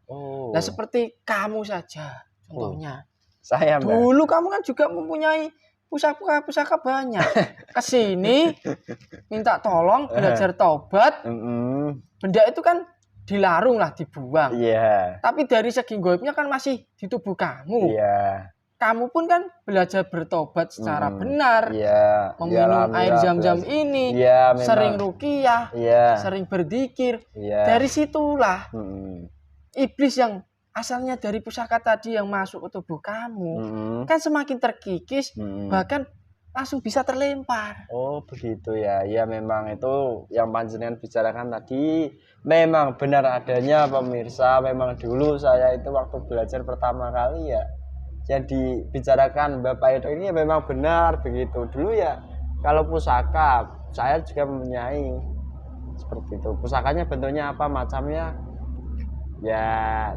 Nah seperti kamu saja contohnya. Saya Mbak. Dulu kamu kan juga mempunyai pusaka banyak. Kesini minta tolong belajar tobat. Benda itu kan dilarung lah, dibuang. Iya. Tapi dari segi gaibnya kan masih di tubuh kamu. Iya. Kamu pun kan belajar bertobat secara benar. Iya. Meminum air zam-zam ini. Iya, sering ruqyah. Iya. Sering berzikir. Iya. Dari situlah iblis yang asalnya dari pusaka tadi yang masuk ke tubuh kamu kan semakin terkikis, bahkan langsung bisa terlempar. Oh begitu ya. Ya memang itu yang panjenengan bicarakan tadi memang benar adanya pemirsa. Memang dulu saya itu waktu belajar pertama kali ya, jadi bicarakan Bapak itu ini ya memang benar begitu. Dulu ya kalau pusaka saya juga mempunyai seperti itu. Pusakanya bentuknya apa, macamnya ya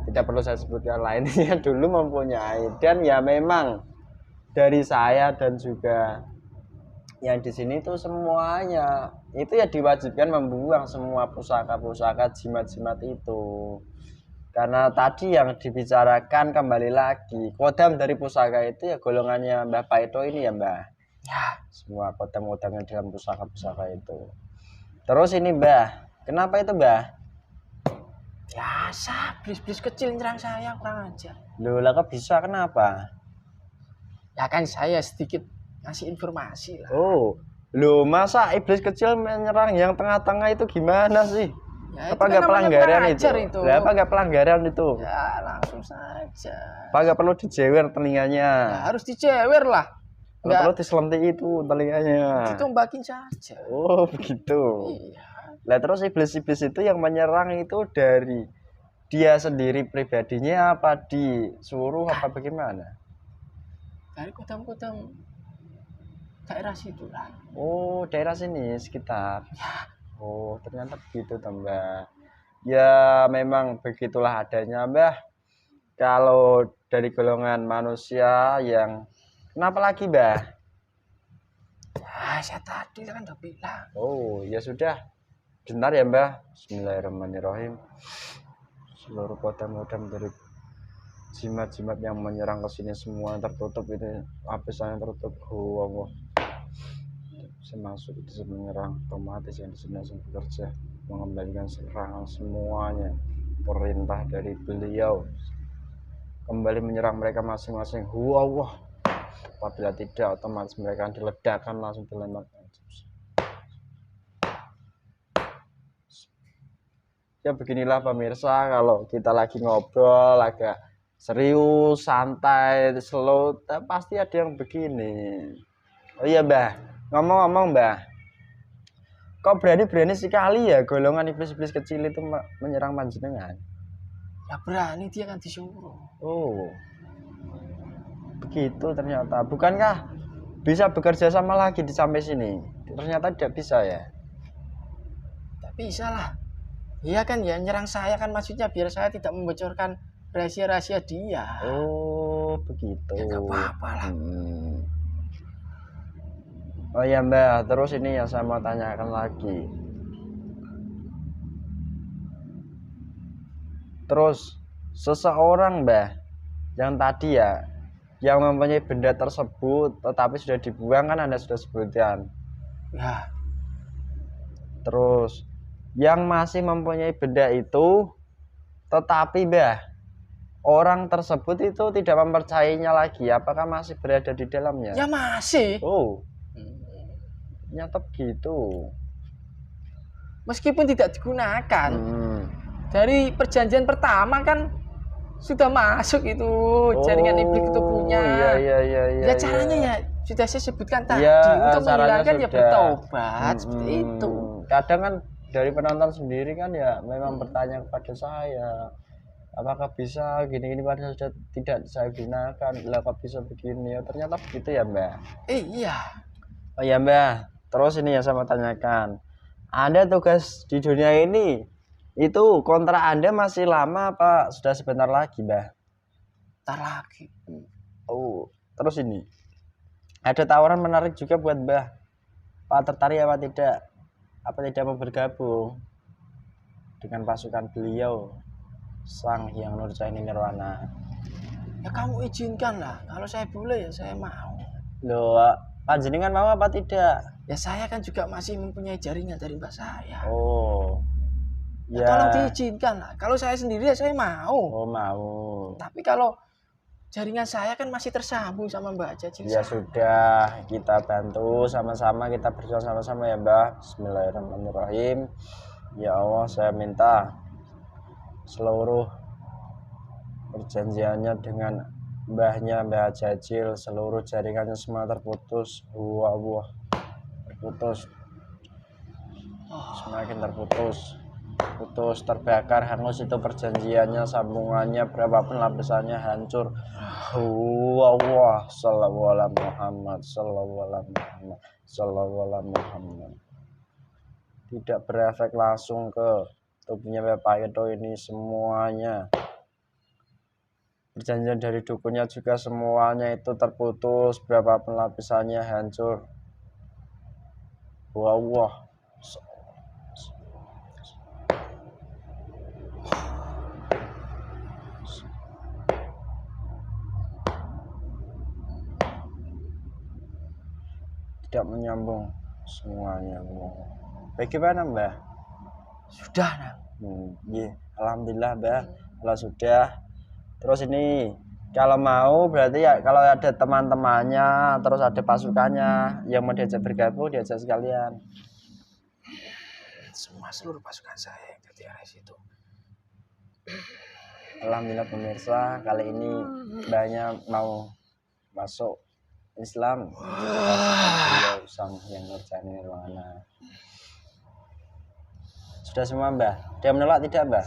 tidak perlu saya sebutkan lainnya. Dulu mempunyai, dan ya memang dari saya dan juga yang di sini tuh semuanya itu ya diwajibkan membuang semua pusaka-pusaka jimat-jimat itu. Karena tadi yang dibicarakan kembali lagi, kodam dari pusaka itu ya golongannya Mbah Paedo ini ya Mbah. Ya. Semua kodam-kodam yang dalam pusaka-pusaka itu. Terus ini Mbah, kenapa itu Mbah? Biasa, iblis kecil nyerang saya, kurang ajar. Loh lah kok bisa, kenapa? Ya kan saya sedikit ngasih informasi lah. Oh, loh masa iblis kecil menyerang yang tengah-tengah itu gimana sih? Ya, apa gak pelanggaran itu? Lah apa gak pelanggaran itu? Ya langsung saja. Apa gak perlu dijewer telinganya? Ya, harus dijewer lah. Gak perlu diselentik itu telinganya. Ditombakin saja. Oh begitu. Iya. Lah terus iblis-iblis itu yang menyerang itu dari dia sendiri pribadinya apa disuruh apa bagaimana? Dari kodam-kodam daerah situ lah. Oh daerah sini sekitar. Ya. Oh ternyata begitu Mbak. Ya memang begitulah adanya Mbah. Kalau dari golongan manusia yang kenapa lagi Mbah? Ya saya tadi kan udah bilang. Oh ya sudah. Bentar ya Mbah. Bismillahirrahmanirrahim. Seluruh kodam-kodam dari jimat-jimat yang menyerang ke sini semua tertutup itu, lapisannya tertutup. Allah. Bisa masuk, bisa menyerang, otomatis yang di sini langsung bekerja mengembalikan serangan semuanya. Perintah dari beliau kembali menyerang mereka masing-masing. Allah. Apabila tidak, otomatis mereka akan diledakkan, langsung dilempar. Ya beginilah pemirsa, kalau kita lagi ngobrol agak serius, santai, slow, pasti ada yang begini. Oh iya Mbah, ngomong-ngomong Mbah, kok berani-berani sekali ya golongan iblis-iblis kecil itu menyerang panjenengan? Ya berani, dia kan disuruh. Oh begitu ternyata. Bukankah bisa bekerja sama lagi di sampai sini? Ternyata tidak bisa ya? Tak bisa lah. Iya kan ya, nyerang saya kan maksudnya biar saya tidak membocorkan rahasia-rahasia dia. Oh begitu. Ya gak apa-apa lah. Oh ya Mbak, terus ini yang saya mau tanyakan lagi. Terus seseorang Mbak yang tadi ya, yang mempunyai benda tersebut tetapi sudah dibuang kan Anda sudah sebutkan. Ya. Terus yang masih mempunyai benda itu tetapi Mbah, orang tersebut itu tidak mempercayainya lagi, apakah masih berada di dalamnya? Ya masih. Oh. Nyetop gitu. Meskipun tidak digunakan. Hmm. Dari perjanjian pertama kan sudah masuk itu jaringan iblis ke tubuhnya. Iya. Caranya ya sudah saya sebutkan tadi, Ya, untuk menghilangkan ya bertobat seperti itu. Kadang kan dari penonton sendiri kan ya memang bertanya kepada saya, apakah bisa gini-gini padahal sudah tidak saya gunakan, lah kok bisa begini ya, ternyata begitu ya Mbak. Iya. Oh ya Mbak, terus ini yang saya mau tanyakan, Anda tugas di dunia ini itu kontrak Anda masih lama apa sudah sebentar lagi Mbak? Ntar lagi. Oh, terus ini ada tawaran menarik juga buat Mbah. Pak tertarik apa tidak? Apa tidak mau bergabung dengan pasukan beliau, Sang Hyang Nurjani Nirwana? Ya kamu izinkan lah. Kalau saya boleh ya saya mau. Loh, panjenengan mau apa tidak? Ya saya kan juga masih mempunyai jaringan dari mbak saya. Oh, ya tolong diizinkan lah. Kalau saya sendiri ya saya mau. Oh mau. Tapi kalau jaringan saya kan masih tersambung sama Mbak Jajil. Ya sudah, kita bantu sama-sama, kita berjuang sama-sama ya Mbah. Bismillahirrahmanirrahim. Ya Allah, saya minta seluruh perjanjiannya dengan mbahnya Mbah Jajil, seluruh jaringannya semua terputus. Wah, terputus. Semakin terputus. Putus, terbakar, hangus itu perjanjiannya, sambungannya, berapapun lapisannya hancur. Allah, sallallahu ala Muhammad, sallallahu ala Muhammad, sallallahu ala Muhammad. Tidak berefek langsung ke tubuhnya Bapak itu, ini semuanya. Perjanjian dari dukunnya juga semuanya itu terputus, berapapun lapisannya hancur. Allah. Tidak menyambung semuanya. Bagaimana Mbah? Sudah Nang. Iya, alhamdulillah Mbah. Kalau sudah, terus ini kalau mau berarti ya kalau ada teman-temannya, terus ada pasukannya yang mau diajak bergabung, diajak sekalian. Semua seluruh pasukan saya yang di RS itu. Alhamdulillah pemirsa, kali ini banyak mau masuk Islam. Beliau Sang Hyang Nurjani Nirwana. Sudah semua Mbah? Dia menolak tidak Mbah?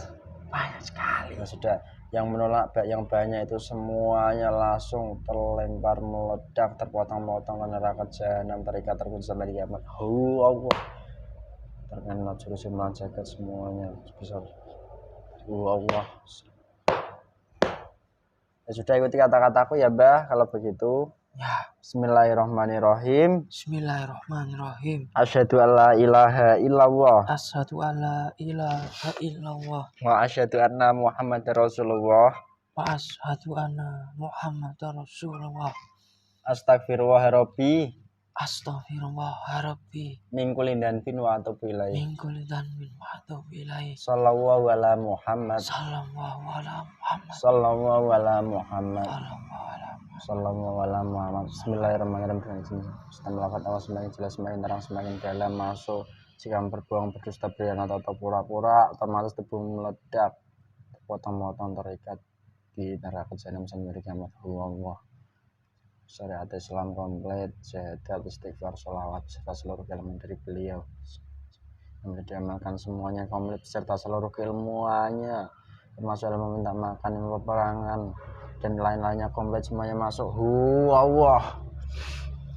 Banyak sekali. Ya sudah, yang menolak yang banyak itu semuanya langsung terlempar, meledak, terpotong-potong ke neraka jahanam, terikat terkunci sampai di kiamat. Allah. Terkena jurus jagat semuanya besar. Allah. Ya sudah, ikuti kata-kataku ya Mbah kalau begitu. Ya. Bismillahirrahmanirrahim. Bismillahirrahmanirrahim. Asyhadu alla ilaha illallah. Asyhadu alla ilaha illallah. Wa asyhadu anna Muhammadar Rasulullah. Wa asyhadu anna Muhammadar Rasulullah. Astagfirullah rabbi. Astagfirullah rabbi. Min kulli dhanbin wa atubu ilaih. Min kulli dhanbin wa atubu ilaih. Sallallahu ala Muhammad. Sallallahu ala Muhammad. Sallallahu ala Muhammad. Sallallahu ala Muhammad. Bismillahirrahmanirrahim. Setelah lafaz Allah semakin jelas, semakin terang, semakin dalam masuk. Jika berbohong, berdusta, berkhianat atau pura-pura, otomatis tubuh meledak, potong-potong terikat di neraka jahanam sampai kiamat. Allah. Syariat Islam komplit, syahadat, istighfar, sholawat, serta seluruh ilmu dari beliau. Yang diamalkan semuanya komplit serta seluruh keilmuannya, termasuk ilmu minta makan, ilmu peperangan, dan lain-lainnya komplit semuanya masuk. Allah.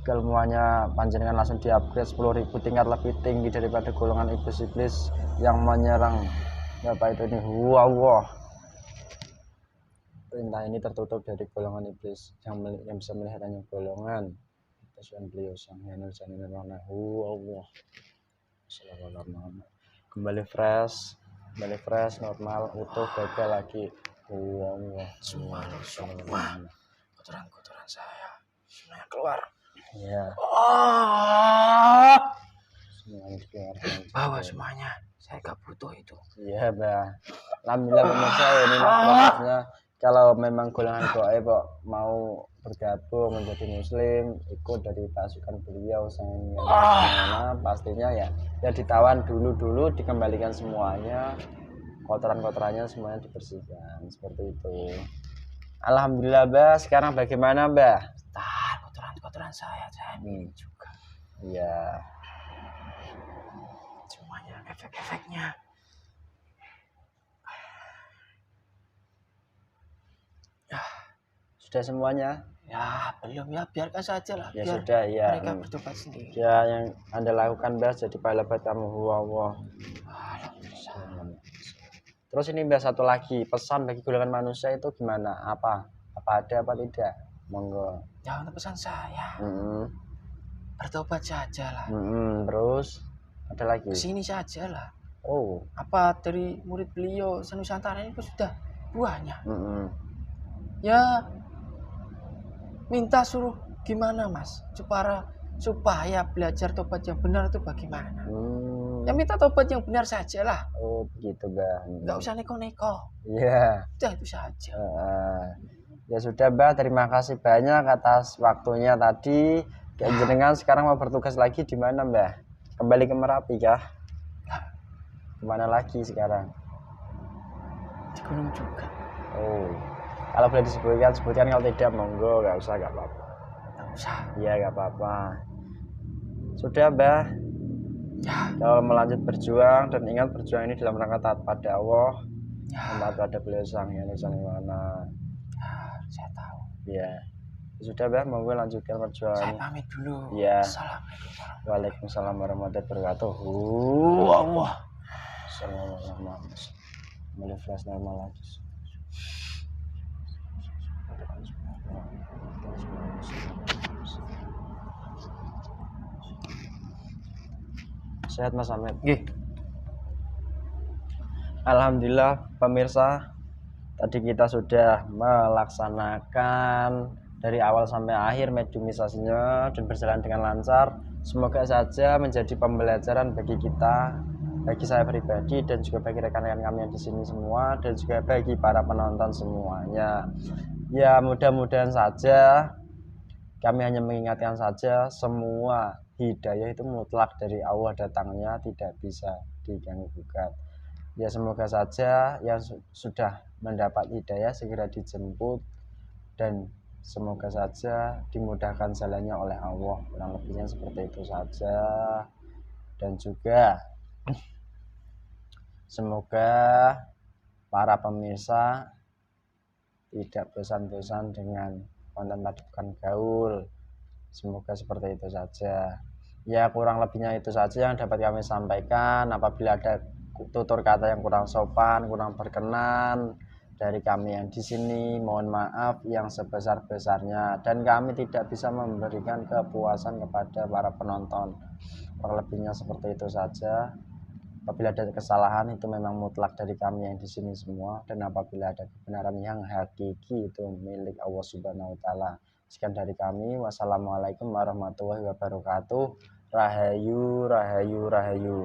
Keilmuannya panjenengan langsung di-upgrade 10.000 tingkat lebih tinggi daripada golongan iblis-iblis yang menyerang Bapak itu ini. Allah. Perintah ini tertutup dari golongan iblis yang bisa melihat hanya golongan pasukan beliau Sang Hyang Nurjani Nirwana. Allah. Kembali fresh, normal, utuh, gagal lagi. Allah. Semua kotoran-kotoran saya semuanya keluar. Ya. Semuanya keluar. Bawa semuanya. Saya gak butuh itu. Iya, Bah. Alhamdulillah pemirsa, ini prosesnya kalau memang golongan gaib kok mau bergabung menjadi muslim, ikut dari pasukan beliau sana, pastinya ya ditawan dulu dikembalikan semuanya, kotoran-kotorannya semuanya dibersihkan seperti itu. Alhamdulillah Mbah. Sekarang bagaimana Mbah? Kotoran saya ini juga. Iya. Semuanya efek-efeknya. Sudah semuanya? Ya belum, ya biarkan saja lah. Ya biar sudah ya. Mereka bertobat sendiri. Ya yang Anda lakukan Mbah jadi pahala buat kamu. Allah. Terus ini Mbah satu lagi, pesan bagi golongan manusia itu gimana? Apa ada apa tidak? Monggo. Ya untuk pesan saya. Mm-hmm. Bertobat saja lah. Terus ada lagi? Kesini saja lah. Oh. Apa dari murid beliau Senusantara ini sudah buahnya. Ya minta suruh gimana Mas supaya belajar tobat yang benar itu bagaimana. Ya minta tobat yang benar saja lah. Oh begitu Mbah. Nggak usah neko-neko. Iya. Udah itu saja. Ya sudah Mbah, terima kasih banyak atas waktunya tadi. Jenengan sekarang mau bertugas lagi di mana Mbah? Kembali ke Merapi kah? Kemana lagi sekarang? Di gunung juga. Oh, kalau boleh sebutkan, kalau tidak monggo, nggak usah, nggak apa-apa. Nggak usah. Iya nggak apa-apa. Sudah Mbah. Ya. Kalau melanjut berjuang dan ingat berjuang ini dalam rangka taat pada Allah. Taat pada beliau sang yang mana. Ya, saya tahu. Iya. Sudah Mbah, monggo lanjutkan perjuangan. Saya pamit dulu. Iya. Assalamualaikum. Waalaikumsalam warahmatullahi wabarakatuh. Allah. Mulai flash normal lagi. Sehat Mas Ahmed. Alhamdulillah pemirsa, tadi kita sudah melaksanakan dari awal sampai akhir mediumisasinya dan berjalan dengan lancar. Semoga saja menjadi pembelajaran bagi kita, bagi saya pribadi dan juga bagi rekan-rekan kami yang di sini semua, dan juga bagi para penonton semuanya. Ya mudah-mudahan saja, kami hanya mengingatkan saja, semua hidayah itu mutlak dari Allah datangnya, tidak bisa diganggu-gugat. Ya semoga saja yang sudah mendapat hidayah segera dijemput, dan semoga saja dimudahkan jalannya oleh Allah. Kurang lebihnya seperti itu saja. Dan juga semoga para pemirsa tidak bosan-bosan dengan konten padukan gaul. Semoga seperti itu saja. Ya kurang lebihnya itu saja yang dapat kami sampaikan. Apabila ada tutur kata yang kurang sopan, kurang berkenan dari kami yang di sini, mohon maaf yang sebesar-besarnya, dan kami tidak bisa memberikan kepuasan kepada para penonton. Kurang lebihnya seperti itu saja. Apabila ada kesalahan itu memang mutlak dari kami yang di sini semua, dan apabila ada kebenaran yang hakiki itu milik Allah Subhanahu wa taala. Sekian dari kami. Wassalamualaikum warahmatullahi wabarakatuh. Rahayu, rahayu, rahayu.